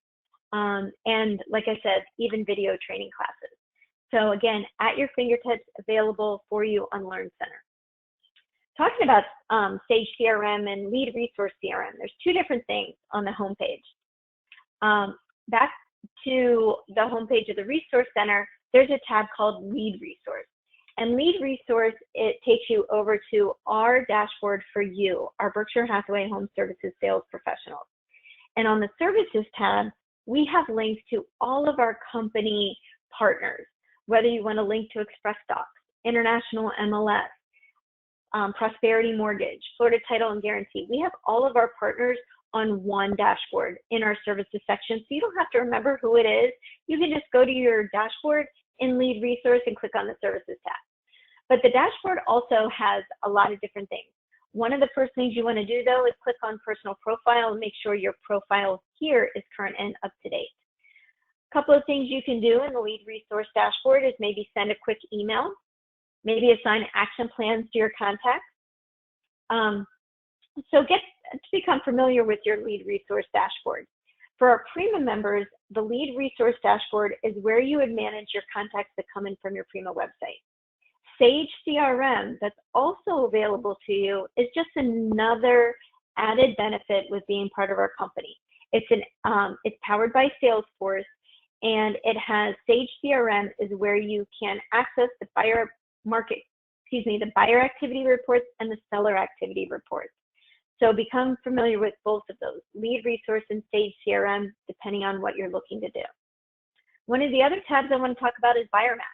and like I said, even video training classes. So again, at your fingertips, available for you on Learn Center. Talking about Sage CRM and Lead Resource CRM, there's two different things on the homepage. Back to the homepage of the Resource Center, there's a tab called Lead Resource. And Lead Resource, it takes you over to our dashboard for you, our Berkshire Hathaway HomeServices sales professionals. And on the Services tab, we have links to all of our company partners, whether you want to link to Express Docs, International MLS, Prosperity Mortgage, Florida Title and Guarantee. We have all of our partners on one dashboard in our Services section, so you don't have to remember who it is. You can just go to your dashboard in Lead Resource and click on the Services tab. But the dashboard also has a lot of different things. One of the first things you want to do, though, is click on Personal Profile and make sure your profile here is current and up to date. A couple of things you can do in the Lead Resource dashboard is maybe send a quick email, maybe assign action plans to your contacts. So get to become familiar with your Lead Resource dashboard. For our Prima members, the Lead Resource dashboard is where you would manage your contacts that come in from your Prima website. Sage CRM, that's also available to you, is just another added benefit with being part of our company. It's powered by Salesforce, and it has Sage CRM is where you can access the buyer activity reports and the seller activity reports. So become familiar with both of those, Lead Resource and Sage CRM, depending on what you're looking to do. One of the other tabs I want to talk about is Buyer Match.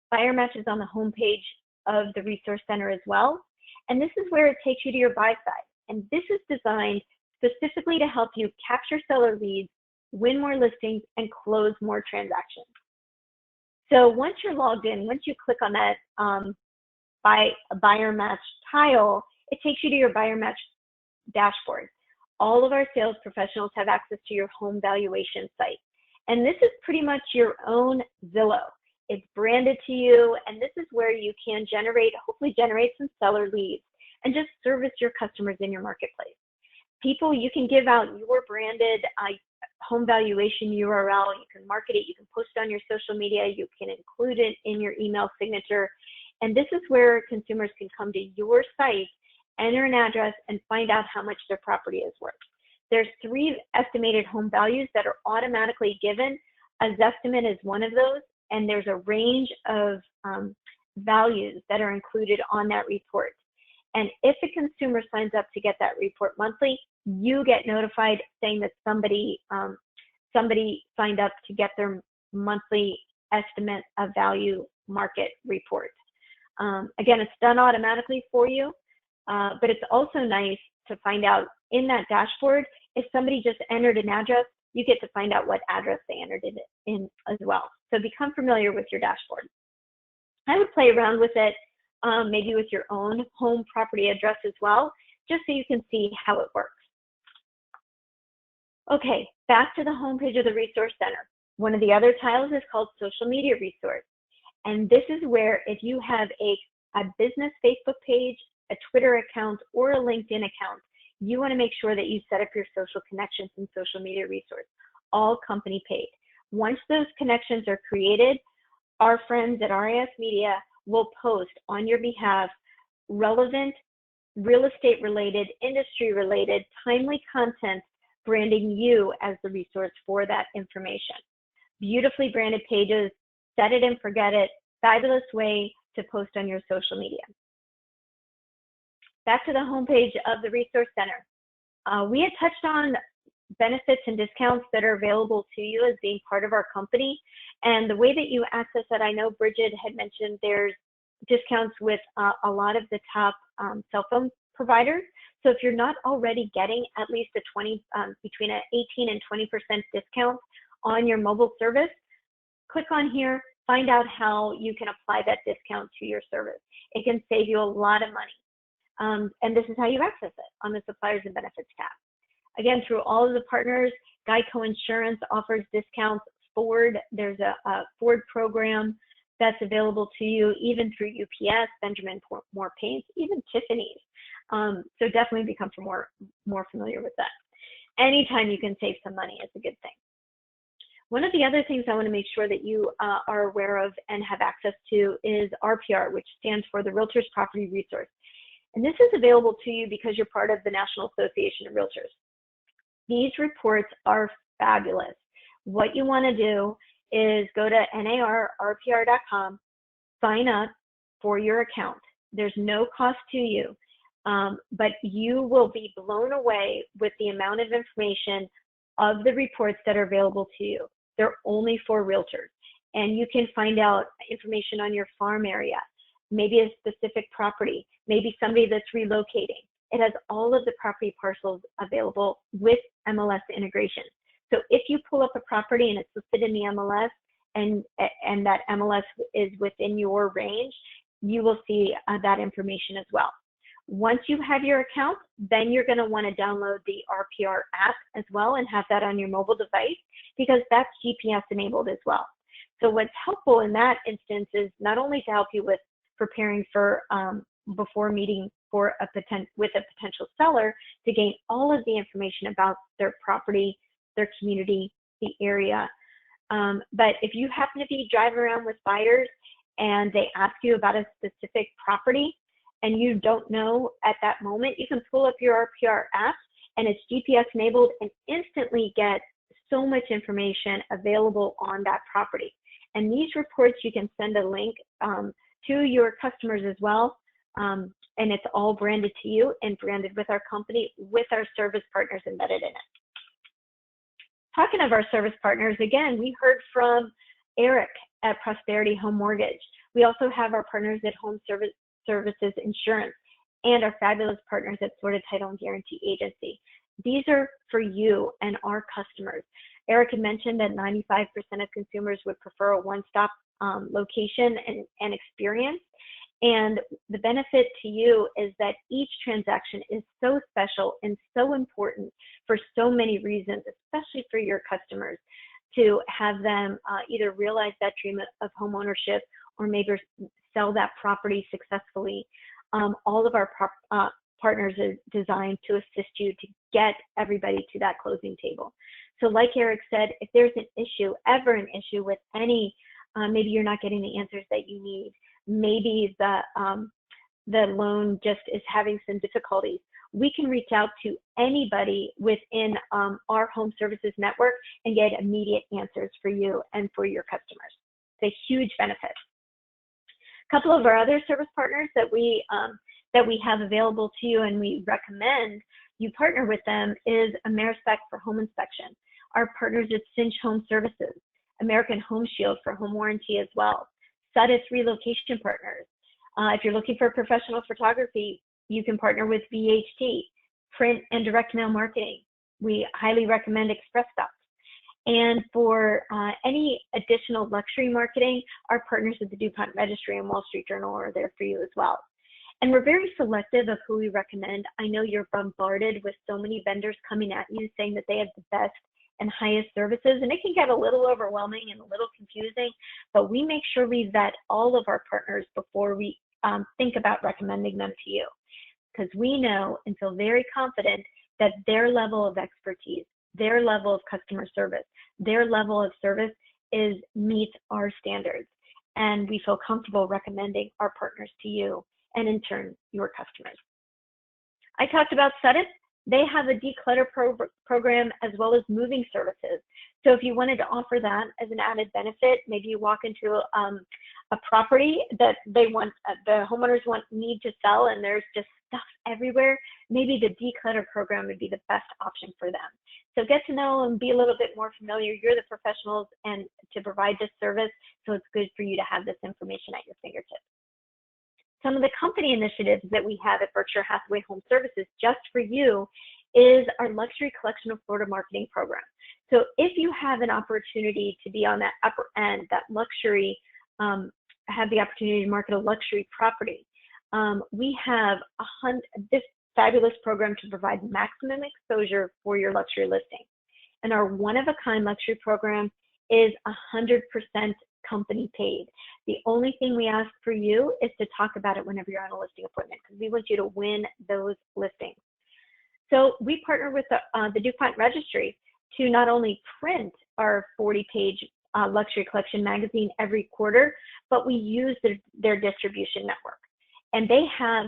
Buyer Match is on the homepage of the Resource Center as well. And this is where it takes you to your buy side. And this is designed specifically to help you capture seller leads, win more listings, and close more transactions. So once you're logged in, once you click on that Buyer Match tile, it takes you to your Buyer Match dashboard. All of our sales professionals have access to your home valuation site. And this is pretty much your own Zillow. It's branded to you, and this is where you can hopefully generate some seller leads and just service your customers in your marketplace. People, you can give out your branded home valuation URL, you can market it, you can post it on your social media, you can include it in your email signature. And this is where consumers can come to your site, enter an address, and find out how much their property is worth. There's 3 estimated home values that are automatically given. A Zestimate is one of those, and there's a range of values that are included on that report. And if a consumer signs up to get that report monthly, you get notified saying that somebody signed up to get their monthly estimate of value market report. Again, it's done automatically for you, but it's also nice to find out in that dashboard, if somebody just entered an address, you get to find out what address they entered it in as well. So become familiar with your dashboard. I would play around with it, maybe with your own home property address as well, just so you can see how it works. Okay, back to the homepage of the Resource Center. One of the other tiles is called Social Media Resource. And this is where if you have a business Facebook page, a Twitter account, or a LinkedIn account, you want to make sure that you set up your social connections in Social Media Resource, all company paid. Once those connections are created, our friends at RIS Media will post on your behalf relevant, real estate related, industry related, timely content, branding you as the resource for that information. Beautifully branded pages, set it and forget it, fabulous way to post on your social media. back to the homepage of the Resource Center. We had touched on benefits and discounts that are available to you as being part of our company. And the way that you access that, I know Bridget had mentioned there's discounts with a lot of the top cell phone providers. So if you're not already getting at least a between an 18 and 20% discount on your mobile service, click on here, find out how you can apply that discount to your service. It can save you a lot of money. And this is how you access it on the Suppliers and Benefits tab. Again, through all of the partners, Geico Insurance offers discounts. Ford, there's a Ford program that's available to you, even through UPS, Benjamin Moore Paints, even Tiffany's. So definitely become more familiar with that. Anytime you can save some money, it's a good thing. One of the other things I want to make sure that you are aware of and have access to is RPR, which stands for the Realtors Property Resource. And this is available to you because you're part of the National Association of Realtors. These reports are fabulous. What you want to do is go to narrpr.com, sign up for your account. There's no cost to you, but you will be blown away with the amount of information of the reports that are available to you. They're only for realtors. And you can find out information on your farm area, maybe a specific property, maybe somebody that's relocating. It has all of the property parcels available with MLS integration. So if you pull up a property and it's listed in the MLS and that MLS is within your range, you will see that information as well. Once you have your account, then you're going to want to download the RPR app as well and have that on your mobile device because that's GPS enabled as well. So what's helpful in that instance is not only to help you with preparing for before meeting for with a potential seller to gain all of the information about their property, their community, the area. But if you happen to be driving around with buyers and they ask you about a specific property and you don't know at that moment, you can pull up your RPR app and it's GPS enabled and instantly get so much information available on that property. And these reports, you can send a link to your customers as well. And it's all branded to you and branded with our company, with our service partners embedded in it. Talking of our service partners, again, we heard from Eric at Prosperity Home Mortgage. We also have our partners at HomeServices Insurance and our fabulous partners at Florida Title and Guarantee Agency. These are for you and our customers. Eric had mentioned that 95% of consumers would prefer a one-stop location and experience. And the benefit to you is that each transaction is so special and so important for so many reasons, especially for your customers, to have them either realize that dream of home ownership or maybe sell that property successfully. All of our partners are designed to assist you to get everybody to that closing table. So like Eric said, if there's ever an issue with any, maybe you're not getting the answers that you need, maybe the loan just is having some difficulties, we can reach out to anybody within our home services network and get immediate answers for you and for your customers. It's a huge benefit. A couple of our other service partners that we have available to you and we recommend you partner with them is AmeriSpec for home inspection. Our partners at Cinch Home Services, American Home Shield for home warranty as well. Sudis Relocation Partners. If you're looking for professional photography, you can partner with VHT. Print and direct mail marketing, we highly recommend ExpressStop. And for any additional luxury marketing, our partners at the DuPont Registry and Wall Street Journal are there for you as well. And we're very selective of who we recommend. I know you're bombarded with so many vendors coming at you saying that they have the best and highest services, and it can get a little overwhelming and a little confusing, but we make sure we vet all of our partners before we think about recommending them to you, because we know and feel very confident that their level of expertise, their level of customer service, their level of service meets our standards, and we feel comfortable recommending our partners to you and in turn your customers. I talked about Sudis. They have a declutter program as well as moving services. So if you wanted to offer that as an added benefit, maybe you walk into a property that the homeowners need to sell and there's just stuff everywhere, maybe the declutter program would be the best option for them. So get to know and be a little bit more familiar. You're the professionals and to provide this service, so it's good for you to have this information at your fingertips. Some of the company initiatives that we have at Berkshire Hathaway HomeServices just for you is our Luxury Collection of Florida Marketing Program. So if you have an opportunity to be on that upper end, that luxury, have the opportunity to market a luxury property, we have this fabulous program to provide maximum exposure for your luxury listing. And our one-of-a-kind luxury program is 100% company paid. The only thing we ask for you is to talk about it whenever you're on a listing appointment, because we want you to win those listings. So we partner with the DuPont Registry to not only print our 40-page luxury collection magazine every quarter, but we use their distribution network. And they have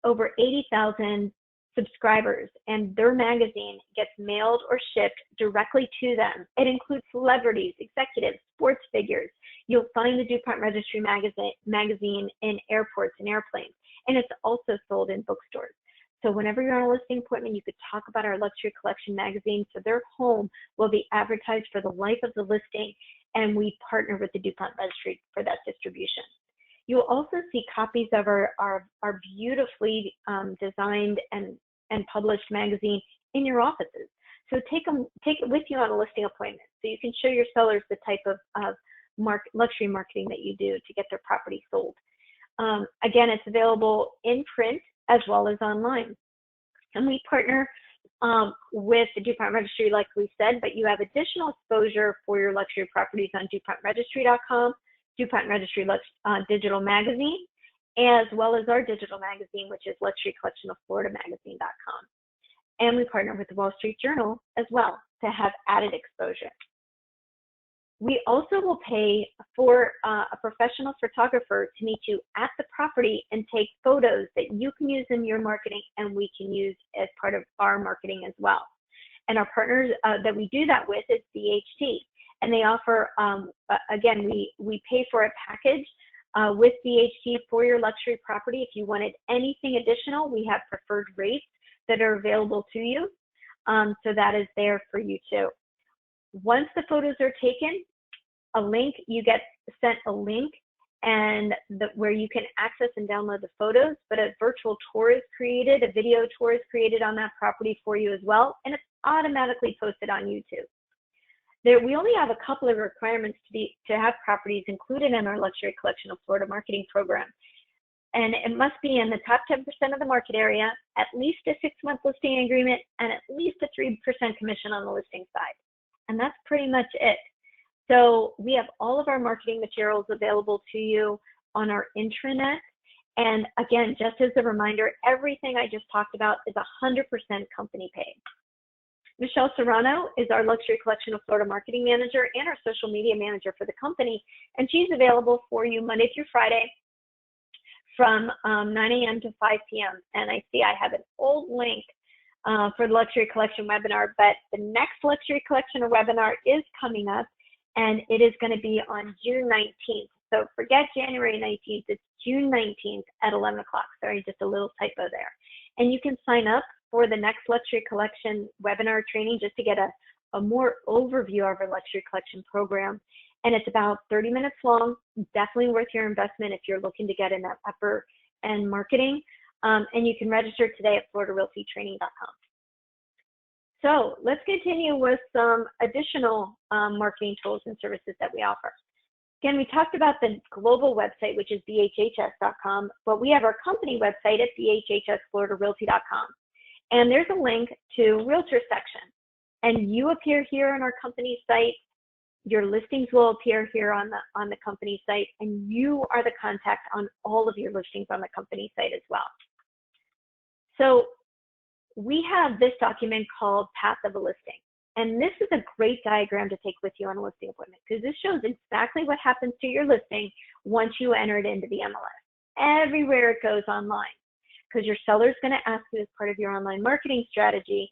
over 80,000 subscribers, and their magazine gets mailed or shipped directly to them. It includes celebrities, executives, sports figures. You'll find the DuPont Registry magazine in airports and airplanes, and it's also sold in bookstores. So whenever you're on a listing appointment, you could talk about our luxury collection magazine. So their home will be advertised for the life of the listing, and we partner with the DuPont Registry for that distribution. You'll also see copies of our beautifully designed and published magazine in your offices. So take it with you on a listing appointment, so you can show your sellers the type of luxury marketing that you do to get their property sold. Again, it's available in print as well as online. And we partner with the DuPont Registry, like we said, but you have additional exposure for your luxury properties on DuPontRegistry.com, DuPont Registry Digital Magazine, as well as our digital magazine, which is Luxury Collection of Florida Magazine.com. And we partner with the Wall Street Journal as well to have added exposure. We also will pay for a professional photographer to meet you at the property and take photos that you can use in your marketing and we can use as part of our marketing as well. And our partners that we do that with is BHT. And they offer, again, we pay for a package with BHT for your luxury property. If you wanted anything additional, we have preferred rates that are available to you. So that is there for you too. Once the photos are taken, you get sent a link and where you can access and download the photos, but a virtual tour is created, a video tour is created on that property for you as well, and it's automatically posted on YouTube. We only have a couple of requirements to have properties included in our Luxury Collection of Florida Marketing Program. And it must be in the top 10% of the market area, at least a 6-month listing agreement, and at least a 3% commission on the listing side. And that's pretty much it. So we have all of our marketing materials available to you on our intranet. And again, just as a reminder, everything I just talked about is 100% company paid. Michelle Serrano is our Luxury Collection of Florida Marketing Manager and our social media manager for the company. And she's available for you Monday through Friday from 9 a.m. to 5 p.m. And I see I have an old link for the Luxury Collection webinar, but the next Luxury Collection webinar is coming up, and it is going to be on June 19th. So forget January 19th, it's June 19th at 11 o'clock. Sorry, just a little typo there. And you can sign up for the next Luxury Collection webinar training just to get a more overview of our Luxury Collection program. And it's about 30 minutes long, definitely worth your investment if you're looking to get in that upper end marketing. And you can register today at floridarealtytraining.com. So let's continue with some additional marketing tools and services that we offer. Again, we talked about the global website, which is bhhs.com, but we have our company website at bhhsfloridarealty.com. And there's a link to Realtor section. And you appear here on our company site. Your listings will appear here on the company site, and you are the contact on all of your listings on the company site as well. So we have this document called Path of a Listing. And this is a great diagram to take with you on a listing appointment, because this shows exactly what happens to your listing once you enter it into the MLS. Everywhere it goes online, because your seller is going to ask you as part of your online marketing strategy,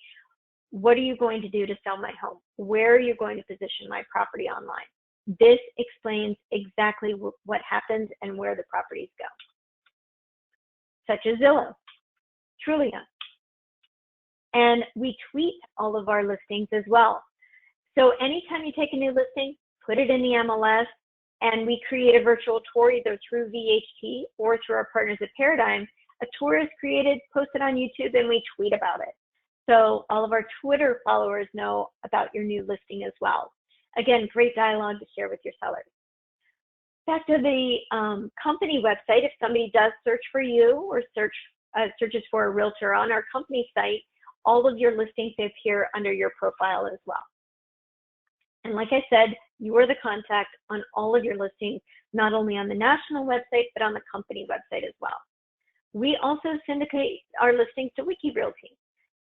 what are you going to do to sell my home? Where are you going to position my property online? This explains exactly what happens and where the properties go, such as Zillow. truly young. And we tweet all of our listings as well. So anytime you take a new listing, put it in the MLS, and we create a virtual tour either through VHT or through our partners at Paradigm. A tour is created, posted on YouTube, and we tweet about it. So all of our Twitter followers know about your new listing as well. Again, great dialogue to share with your sellers. Back to the company website, if somebody does search for you or searches for a realtor on our company site, all of your listings appear under your profile as well. And like I said, you are the contact on all of your listings, not only on the national website, but on the company website as well. We also syndicate our listings to Wiki Realty.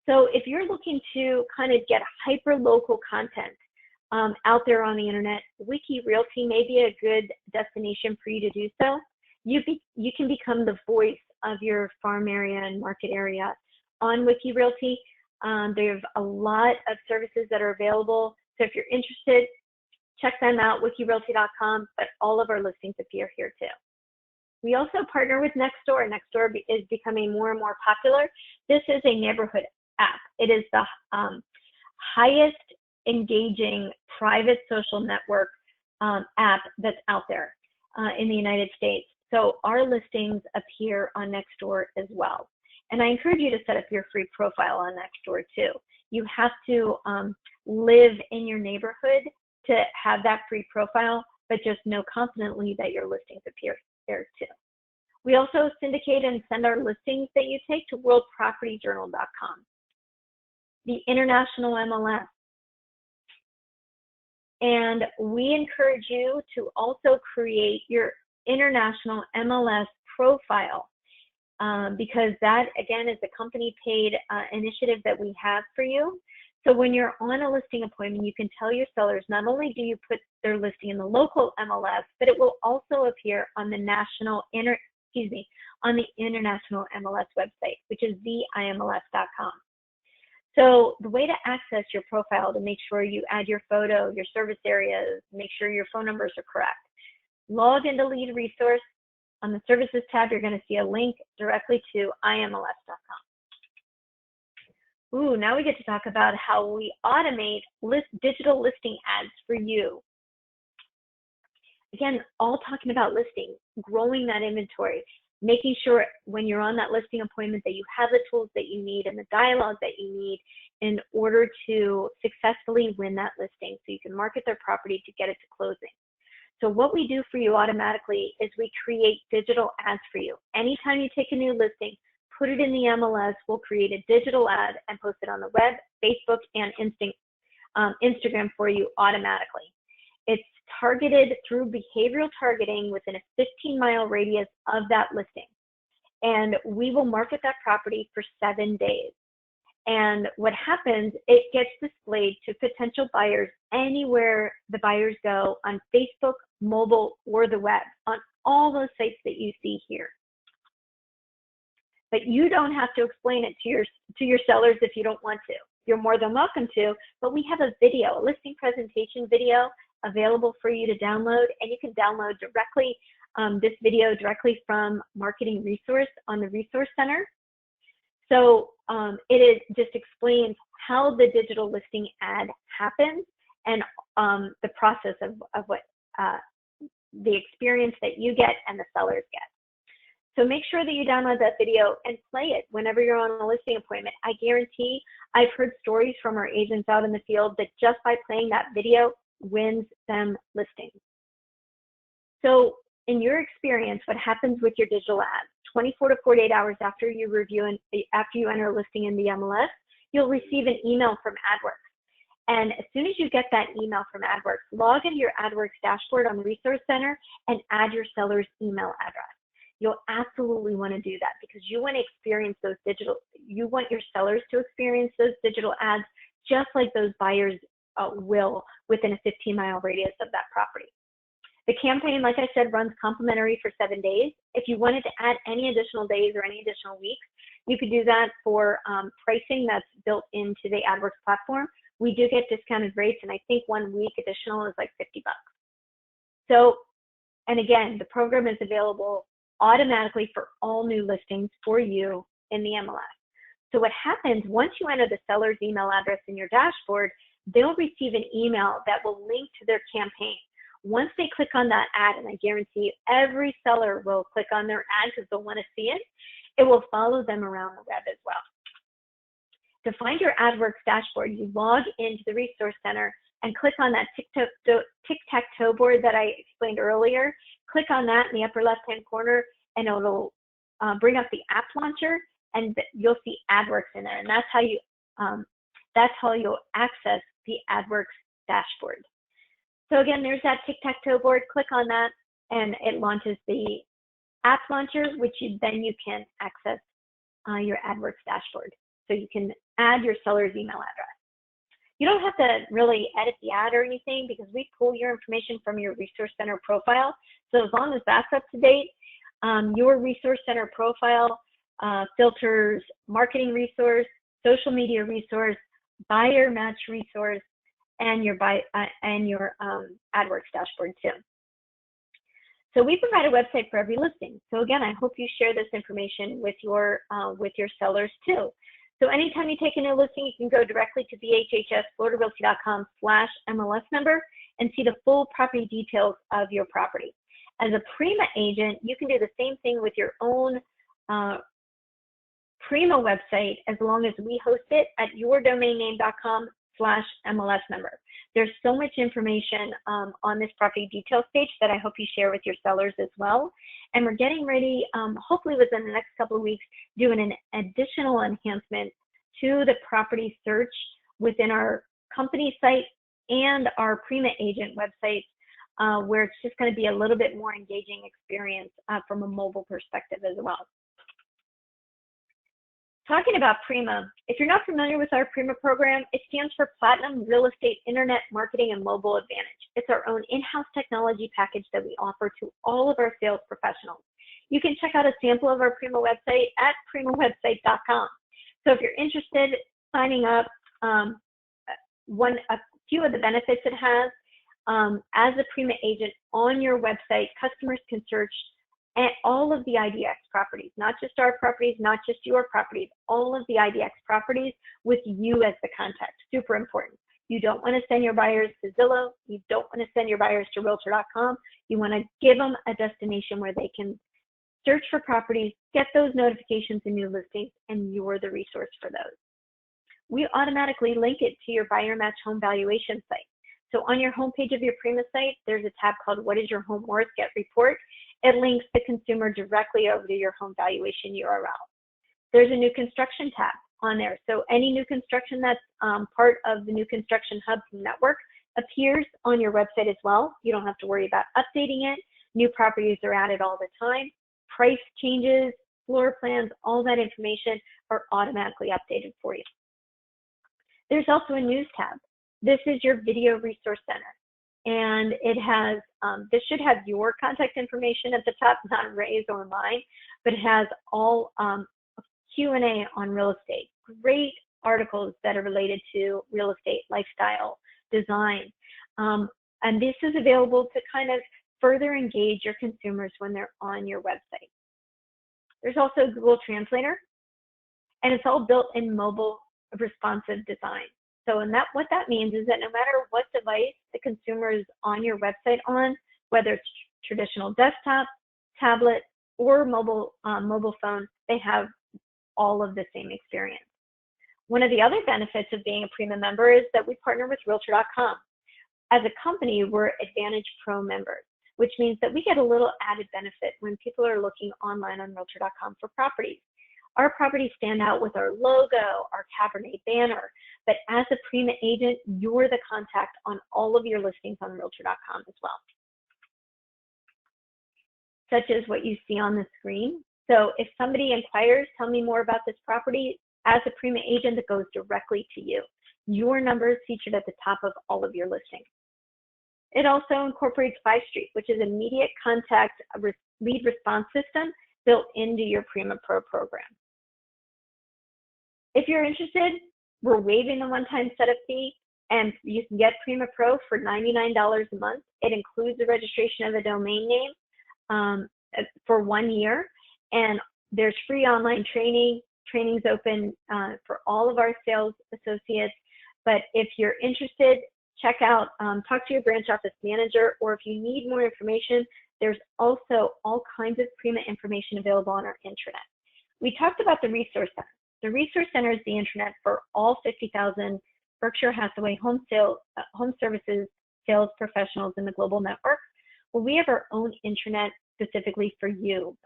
So if you're looking to kind of get hyper-local content out there on the internet, Wiki Realty may be a good destination for you to do so. You can become the voice of your farm area and market area on Wiki Realty. There's a lot of services that are available. So if you're interested, check them out, wikirealty.com, but all of our listings appear here too. We also partner with Nextdoor. Nextdoor is becoming more and more popular. This is a neighborhood app. It is the highest engaging private social network app that's out there in the United States. So our listings appear on Nextdoor as well. And I encourage you to set up your free profile on Nextdoor too. You have to live in your neighborhood to have that free profile, but just know confidently that your listings appear there too. We also syndicate and send our listings that you take to worldpropertyjournal.com. The international MLS. And we encourage you to also create your international MLS profile because that, again, is a company paid initiative that we have for you. So when you're on a listing appointment, you can tell your sellers, not only do you put their listing in the local MLS, but it will also appear on the on the international MLS website, which is theimls.com. So the way to access your profile to make sure you add your photo, your service areas, make sure your phone numbers are correct. Log into Lead Resource. On the Services tab, you're going to see a link directly to imls.com. Ooh, now we get to talk about how we automate digital listing ads for you. Again, all talking about listing, growing that inventory, making sure when you're on that listing appointment that you have the tools that you need and the dialogue that you need in order to successfully win that listing so you can market their property to get it to closing. So what we do for you automatically is we create digital ads for you. Anytime you take a new listing, put it in the MLS, we'll create a digital ad and post it on the web, Facebook, and Instagram for you automatically. It's targeted through behavioral targeting within a 15-mile radius of that listing. And we will market that property for 7 days. And what happens, it gets displayed to potential buyers anywhere the buyers go on Facebook, mobile, or the web, on all those sites that you see here. But you don't have to explain it to your sellers if you don't want to. You're more than welcome to, but we have a video, a listing presentation video available for you to download, and you can download directly this video directly from Marketing Resource on the Resource Center. So it just explains how the digital listing ad happens and the process of what the experience that you get and the sellers get. So make sure that you download that video and play it whenever you're on a listing appointment. I guarantee I've heard stories from our agents out in the field that just by playing that video wins them listings. So in your experience, what happens with your digital ads? 24 to 48 hours after you review and after you enter a listing in the MLS, you'll receive an email from AdWorks. And as soon as you get that email from AdWorks, log into your AdWorks dashboard on the Resource Center and add your seller's email address. You'll absolutely want to do that because you want to experience those you want your sellers to experience those digital ads just like those buyers will within a 15-mile radius of that property. The campaign, like I said, runs complimentary for 7 days. If you wanted to add any additional days or any additional weeks, you could do that for pricing that's built into the AdWorks platform. We do get discounted rates, and I think 1 week additional is like $50. So, and again, the program is available automatically for all new listings for you in the MLS. So what happens, once you enter the seller's email address in your dashboard, they'll receive an email that will link to their campaign. Once they click on that ad, and I guarantee every seller will click on their ad because they'll want to see it, it will follow them around the web as well. To find your AdWorks dashboard, you log into the Resource Center and click on that tic-tac-toe board that I explained earlier. Click on that in the upper left-hand corner, and it'll bring up the app launcher, and you'll see AdWorks in there. And that's how you'll access the AdWorks dashboard. So again, there's that tic-tac-toe board. Click on that, and it launches the app launcher, which then you can access your AdWorks dashboard. So you can add your seller's email address. You don't have to really edit the ad or anything because we pull your information from your Resource Center profile. So as long as that's up to date, your Resource Center profile filters marketing resource, social media resource, buyer match resource, and your AdWorks dashboard too. So we provide a website for every listing. So again, I hope you share this information with your sellers too. So anytime you take a new listing, you can go directly to bhhsfloridarealty.com/MLS number and see the full property details of your property. As a Prima agent, you can do the same thing with your own Prima website as long as we host it at yourdomainname.com/MLS number. There's so much information on this property details page that I hope you share with your sellers as well. And we're getting ready, hopefully within the next couple of weeks, doing an additional enhancement to the property search within our company site and our Prima agent website, where it's just going to be a little bit more engaging experience from a mobile perspective as well. Talking about Prima, if you're not familiar with our Prima program, it stands for Platinum Real Estate Internet Marketing and Mobile Advantage. It's our own in-house technology package that we offer to all of our sales professionals. You can check out a sample of our Prima website at primawebsite.com. So if you're interested in signing up, a few of the benefits it has, as a Prima agent on your website, customers can search and all of the IDX properties, not just our properties, not just your properties, all of the IDX properties with you as the contact. Super important. You don't want to send your buyers to Zillow. You don't want to send your buyers to Realtor.com. You want to give them a destination where they can search for properties, get those notifications and new listings, and you're the resource for those. We automatically link it to your buyer match home valuation site. So on your homepage of your Prima site, there's a tab called What is Your Home Worth? Get Report. It links the consumer directly over to your home valuation URL. There's a new construction tab on there. So any new construction that's part of the New Construction Hub network appears on your website as well. You don't have to worry about updating it. New properties are added all the time. Price changes, floor plans, all that information are automatically updated for you. There's also a news tab. This is your video resource center. And it has, this should have your contact information at the top, not Ray's or mine, but it has all Q&A on real estate, great articles that are related to real estate, lifestyle, design. And this is available to kind of further engage your consumers when they're on your website. There's also a Google Translator, and it's all built in mobile responsive design. So what that means is that no matter what device the consumer is on your website on, whether it's traditional desktop, tablet, or mobile phone, they have all of the same experience. One of the other benefits of being a Prima member is that we partner with Realtor.com. As a company, we're Advantage Pro members, which means that we get a little added benefit when people are looking online on Realtor.com for properties. Our properties stand out with our logo, our Cabernet banner, but as a Prima agent, you're the contact on all of your listings on Realtor.com as well, such as what you see on the screen. So if somebody inquires, tell me more about this property, as a Prima agent, it goes directly to you. Your number is featured at the top of all of your listings. It also incorporates 5 Street, which is immediate contact lead response system built into your Prima Pro program. If you're interested, we're waiving the one-time setup fee, and you can get Prima Pro for $99 a month. It includes the registration of a domain name for 1 year, and there's free online training, training's open for all of our sales associates. But if you're interested, check out, talk to your branch office manager, or if you need more information, there's also all kinds of Prima information available on our intranet. We talked about the Resource Center. The Resource Center is the intranet for all 50,000 Berkshire Hathaway home services sales professionals in the global network. Well, we have our own intranet specifically for you,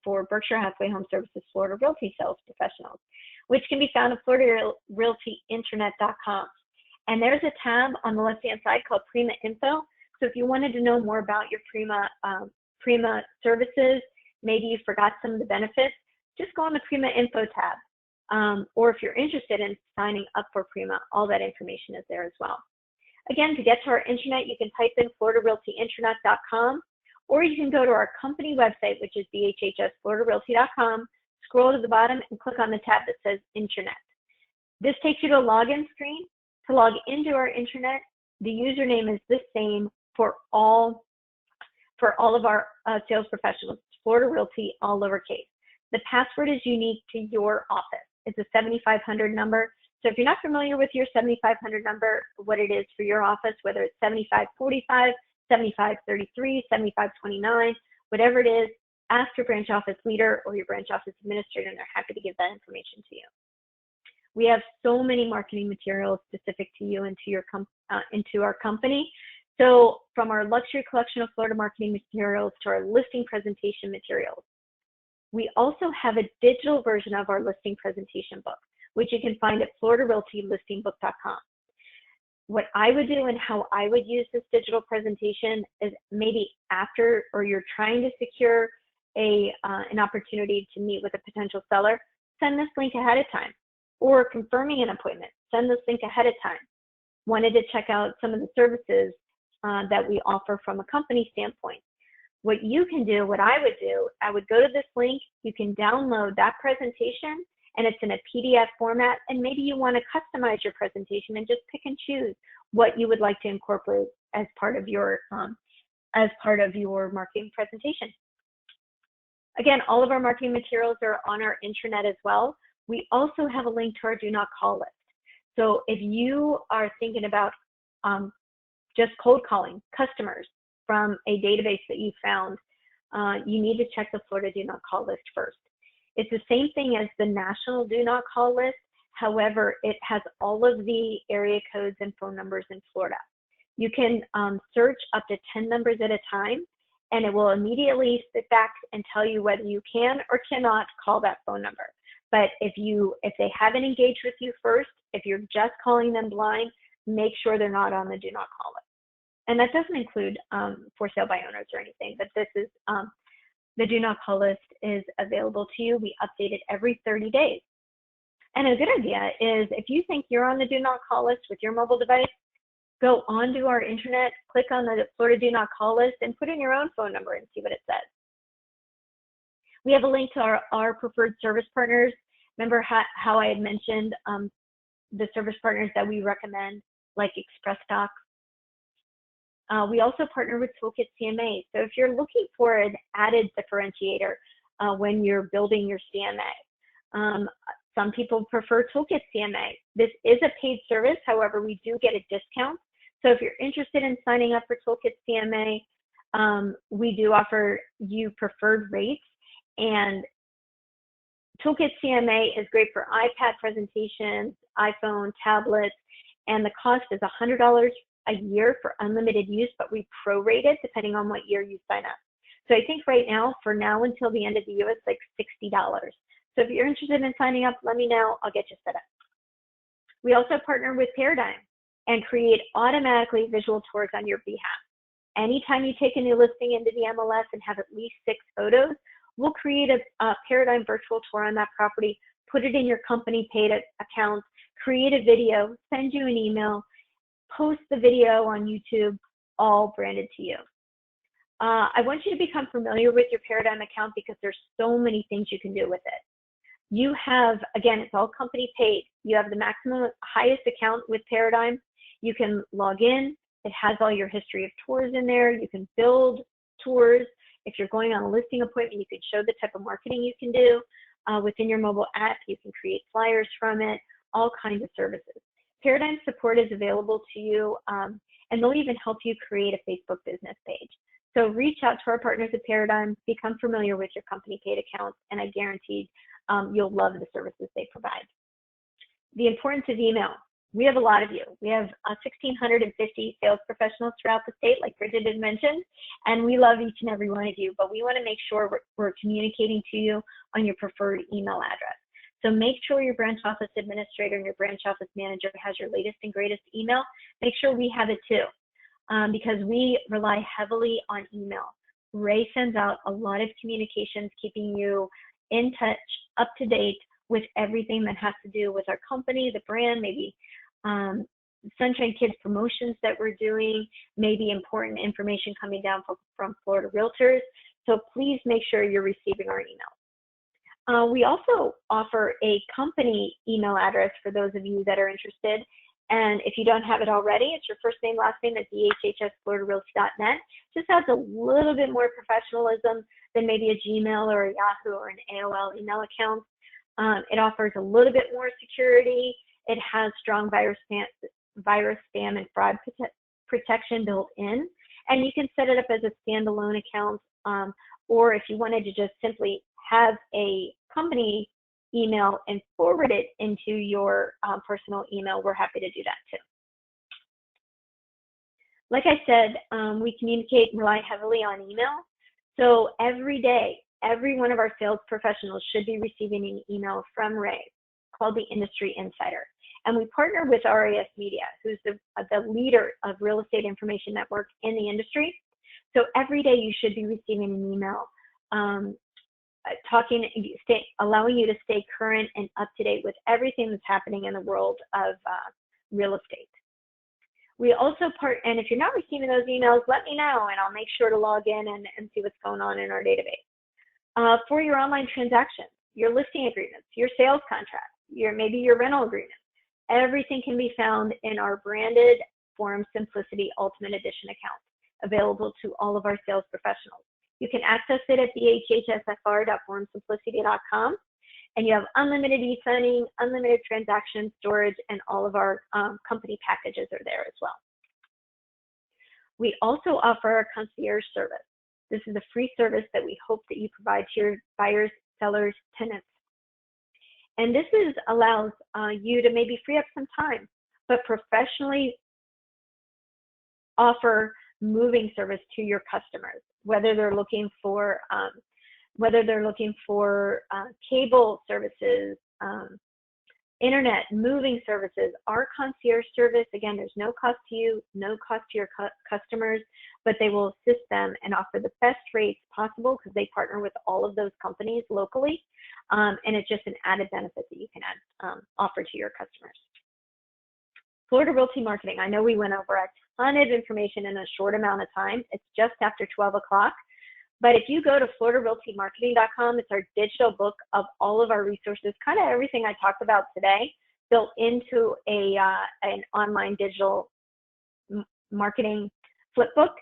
for Berkshire Hathaway Home Services Florida Realty sales professionals, which can be found at floridarealtyinternet.com. And there's a tab on the left-hand side called Prima Info. So if you wanted to know more about your Prima services, maybe you forgot some of the benefits, just go on the Prima Info tab. Or if you're interested in signing up for Prima, all that information is there as well. Again, to get to our intranet, you can type in floridarealtyintranet.com, or you can go to our company website, which is bhhsfloridarealty.com, scroll to the bottom and click on the tab that says Intranet. This takes you to a login screen. To log into our intranet, the username is the same for all of our sales professionals. Florida Realty, all lowercase. The password is unique to your office. It's a 7500 number. So if you're not familiar with your 7500 number, what it is for your office, whether it's 7545, 7533, 7529, whatever it is, ask your branch office leader or your branch office administrator, and they're happy to give that information to you. We have so many marketing materials specific to you and to our company. So from our luxury collection of Florida marketing materials to our listing presentation materials. We also have a digital version of our listing presentation book, which you can find at floridarealtylistingbook.com. What I would do and how I would use this digital presentation is maybe after, or you're trying to secure an opportunity to meet with a potential seller, send this link ahead of time. Or confirming an appointment, send this link ahead of time. Wanted to check out some of the services that we offer from a company standpoint. What you can do, what I would do, I would go to this link, you can download that presentation, and it's in a PDF format, and maybe you want to customize your presentation and just pick and choose what you would like to incorporate as part of your marketing presentation. Again, all of our marketing materials are on our intranet as well. We also have a link to our Do Not Call list. So if you are thinking about just cold calling customers from a database that you found, you need to check the Florida Do Not Call list first. It's the same thing as the national Do Not Call list. However, it has all of the area codes and phone numbers in Florida. You can search up to 10 numbers at a time, and it will immediately sit back and tell you whether you can or cannot call that phone number. But if they haven't engaged with you first, if you're just calling them blind, make sure they're not on the Do Not Call list. And that doesn't include for sale by owners or anything, but this is the Do Not Call list is available to you. We update it every 30 days. And a good idea is if you think you're on the Do Not Call list with your mobile device, go onto our intranet, click on the Florida Do Not Call list, and put in your own phone number and see what it says. We have a link to our preferred service partners. Remember how I had mentioned the service partners that we recommend, like Express Doc. We also partner with Toolkit CMA. So if you're looking for an added differentiator when you're building your CMA, some people prefer Toolkit CMA. This is a paid service. However, we do get a discount. So if you're interested in signing up for Toolkit CMA, we do offer you preferred rates. And Toolkit CMA is great for iPad presentations, iPhone, tablets, and the cost is $100 a year for unlimited use, but we prorate it depending on what year you sign up. So I think right now, for now until the end of the year, it's like $60. So if you're interested in signing up, let me know. I'll get you set up. We also partner with Paradigm and create automatically visual tours on your behalf. Anytime you take a new listing into the MLS and have at least 6 photos, we'll create a Paradigm virtual tour on that property, put it in your company paid account, create a video, send you an email, post the video on YouTube, all branded to you. I want you to become familiar with your Paradigm account because there's so many things you can do with it. You have, again, it's all company paid. You have the maximum highest account with Paradigm. You can log in. It has all your history of tours in there. You can build tours. If you're going on a listing appointment, you can show the type of marketing you can do. within your mobile app. You can create flyers from it, all kinds of services. Paradigm support is available to you, and they'll even help you create a Facebook business page. So reach out to our partners at Paradigm, become familiar with your company paid accounts, and I guarantee you'll love the services they provide. The importance of email. We have a lot of you. We have 1,650 sales professionals throughout the state, like Bridget had mentioned, and we love each and every one of you, but we want to make sure we're communicating to you on your preferred email address. So make sure your branch office administrator and your branch office manager has your latest and greatest email. Make sure we have it too, because we rely heavily on email. Ray sends out a lot of communications, keeping you in touch, up to date with everything that has to do with our company, the brand, maybe Sunshine Kids promotions that we're doing, maybe important information coming down from Florida Realtors. So please make sure you're receiving our email. We also offer a company email address for those of you that are interested. And if you don't have it already, it's your first name, last name at dhhsfloridarealty.net. Just adds a little bit more professionalism than maybe a Gmail or a Yahoo or an AOL email account. It offers a little bit more security. It has strong virus, spam, and fraud protection built in. And you can set it up as a standalone account, or if you wanted to just simply have a company email and forward it into your personal email, we're happy to do that too. Like I said, we communicate and rely heavily on email. So every day, every one of our sales professionals should be receiving an email from Ray called the Industry Insider. And we partner with RAS Media, who's the leader of real estate information network in the industry. So every day you should be receiving an email allowing you to stay current and up to date with everything that's happening in the world of real estate. We also and if you're not receiving those emails, let me know and I'll make sure to log in and see what's going on in our database. For your online transactions, your listing agreements, your sales contracts, maybe your rental agreements, everything can be found in our branded Forum Simplicity Ultimate Edition account, available to all of our sales professionals. You can access it at dhhsfr.forumsimplicity.com, and you have unlimited e-signing, unlimited transaction storage, and all of our company packages are there as well. We also offer our concierge service. This is a free service that we hope that you provide to your buyers, sellers, tenants. And this allows you to maybe free up some time, but professionally offer moving service to your customers, whether they're looking for cable services, internet, moving services. Our concierge service, again, there's no cost to you, no cost to your customers, but they will assist them and offer the best rates possible because they partner with all of those companies locally. And it's just an added benefit that you can offer to your customers. Florida Realty Marketing. I know we went over a ton of information in a short amount of time. It's just after 12 o'clock. But if you go to floridarealtymarketing.com, it's our digital book of all of our resources, kind of everything I talked about today, built into an online digital marketing flip book.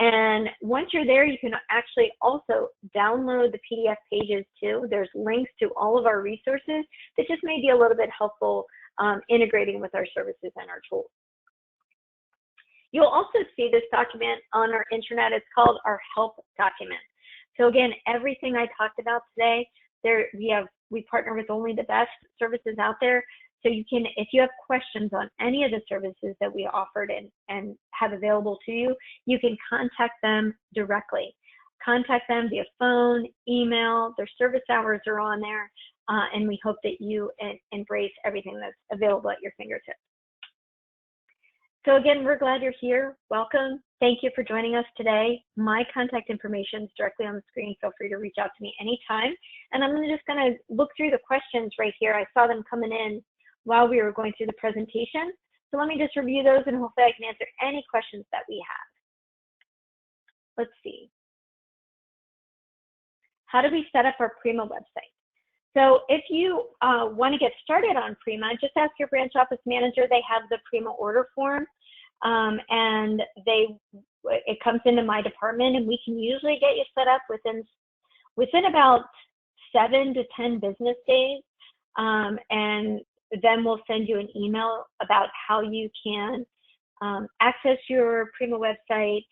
And once you're there, you can actually also download the PDF pages too. There's links to all of our resources that just may be a little bit helpful integrating with our services and our tools. You'll also see this document on our intranet. It's called our help document. So again, everything I talked about today, we partner with only the best services out there. So you can, if you have questions on any of the services that we offered and have available to you, you can contact them directly. Contact them via phone, email, their service hours are on there, and we hope that you embrace everything that's available at your fingertips. So again, we're glad you're here. Welcome. Thank you for joining us today. My contact information is directly on the screen. Feel free to reach out to me anytime. And I'm just going to look through the questions right here. I saw them coming in while we were going through the presentation. So let me just review those and hopefully I can answer any questions that we have. Let's see. How do we set up our Prima website? So if you want to get started on Prima, just ask your branch office manager. They have the Prima order form, and it comes into my department, and we can usually get you set up within about 7 to 10 business days, and then we'll send you an email about how you can access your Prima website,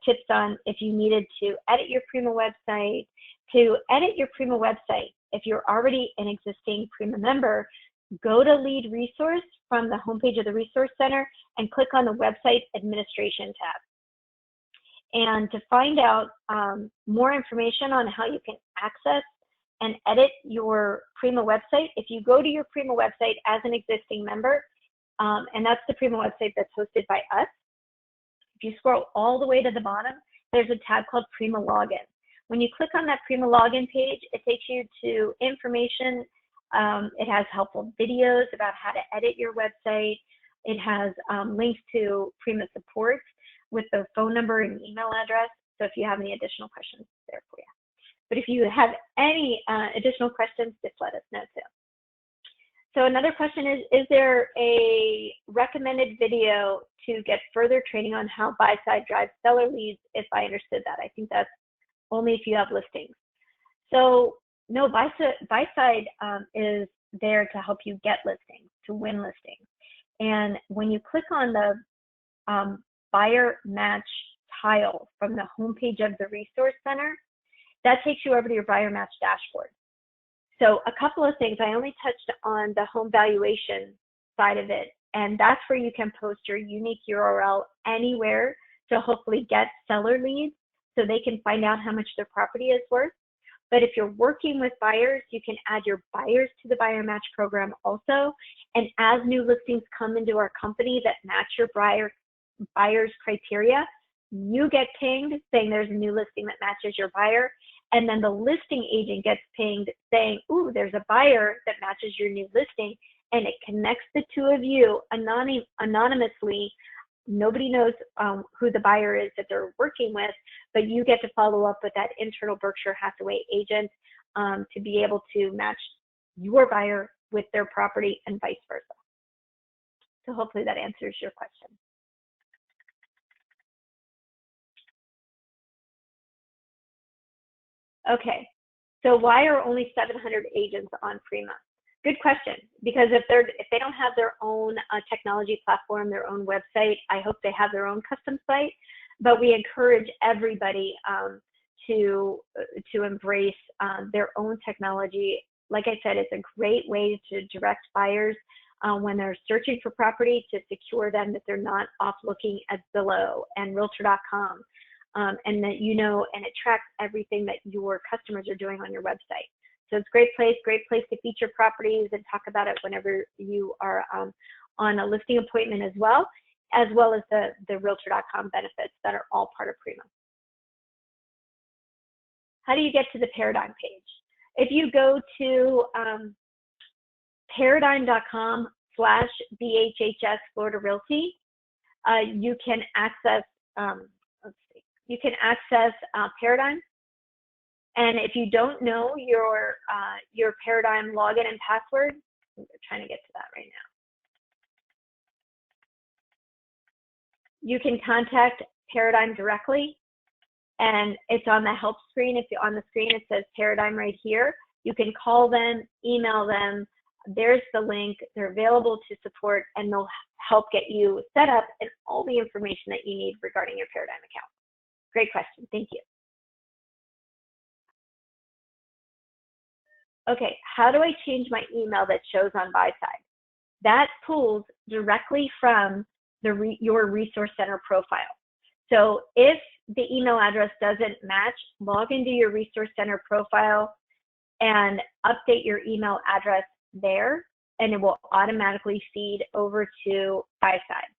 tips on if you needed to edit your Prima website. To edit your Prima website, if you're already an existing Prima member, go to Lead Resource from the homepage of the Resource Center and click on the Website Administration tab. And to find out more information on how you can access and edit your Prima website, if you go to your Prima website as an existing member, and that's the Prima website that's hosted by us, if you scroll all the way to the bottom, there's a tab called Prima Login. When you click on that Prima Login page, it takes you to information. It has helpful videos about how to edit your website. It has links to Prima support with the phone number and email address. So if you have any additional questions, it's there for you. But if you have any additional questions, just let us know too. So another question is there a recommended video to get further training on how buy-side drives seller leads, if I understood that? I think that's only if you have listings. So no, buy-side is there to help you get listings, to win listings. And when you click on the buyer match tile from the homepage of the Resource Center, that takes you over to your buyer match dashboard. So a couple of things, I only touched on the home valuation side of it, and that's where you can post your unique URL anywhere to hopefully get seller leads so they can find out how much their property is worth. But if you're working with buyers, you can add your buyers to the buyer match program also. And as new listings come into our company that match your buyer's criteria, you get pinged saying there's a new listing that matches your buyer. And then the listing agent gets pinged saying, ooh, there's a buyer that matches your new listing. And it connects the two of you anonymously. Nobody knows who the buyer is that they're working with, but you get to follow up with that internal Berkshire Hathaway agent to be able to match your buyer with their property and vice versa. So hopefully that answers your question. Okay, so why are only 700 agents on Prima? Good question, because if they don't have their own technology platform, their own website, I hope they have their own custom site, but we encourage everybody to embrace their own technology. Like I said, it's a great way to direct buyers when they're searching for property to secure them that they're not off looking at Zillow and Realtor.com, and that and it tracks everything that your customers are doing on your website. So it's a great place to feature properties and talk about it whenever you are on a listing appointment as well as the Realtor.com benefits that are all part of Prima. How do you get to the Paradigm page? If you go to paradigm.com/BHHS Florida Realty, you can access Paradigm. And if you don't know your Paradigm login and password, we're trying to get to that right now. You can contact Paradigm directly, and it's on the help screen. If you're on the screen, it says Paradigm right here. You can call them, email them. There's the link. They're available to support, and they'll help get you set up and all the information that you need regarding your Paradigm account. Great question. Thank you. Okay, how do I change my email that shows on buy side? That pulls directly from your Resource Center profile. So if the email address doesn't match, log into your Resource Center profile and update your email address there, and it will automatically feed over to buy side.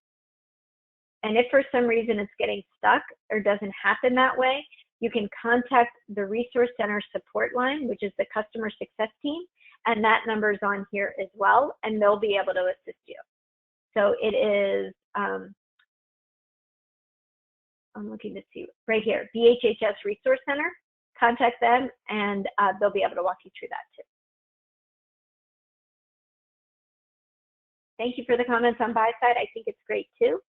And if for some reason it's getting stuck or doesn't happen that way, you can contact the Resource Center support line, which is the customer success team, and that number is on here as well, and they'll be able to assist you. So it is, I'm looking to see right here, BHHS Resource Center. Contact them, and they'll be able to walk you through that too. Thank you for the comments on buy side. I think it's great too.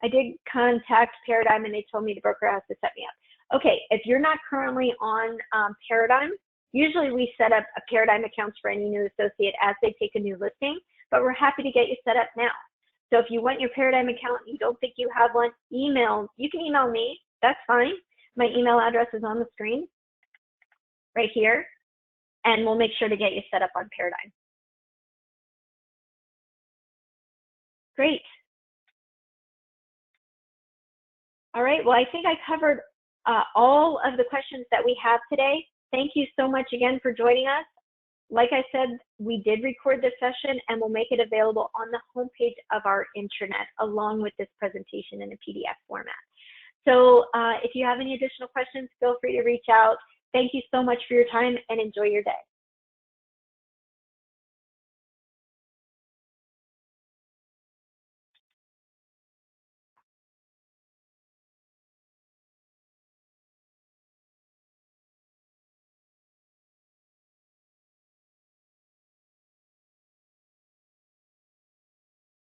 I did contact Paradigm, and they told me the broker has to set me up. Okay, if you're not currently on Paradigm, usually we set up a Paradigm accounts for any new associate as they take a new listing, but we're happy to get you set up now. So if you want your Paradigm account and you don't think you have one, you can email me, that's fine. My email address is on the screen right here, and we'll make sure to get you set up on Paradigm. Great. All right, well, I think I covered all of the questions that we have today. Thank you so much again for joining us. Like I said, we did record this session and we'll make it available on the homepage of our intranet along with this presentation in a PDF format. So if you have any additional questions, feel free to reach out. Thank you so much for your time and enjoy your day.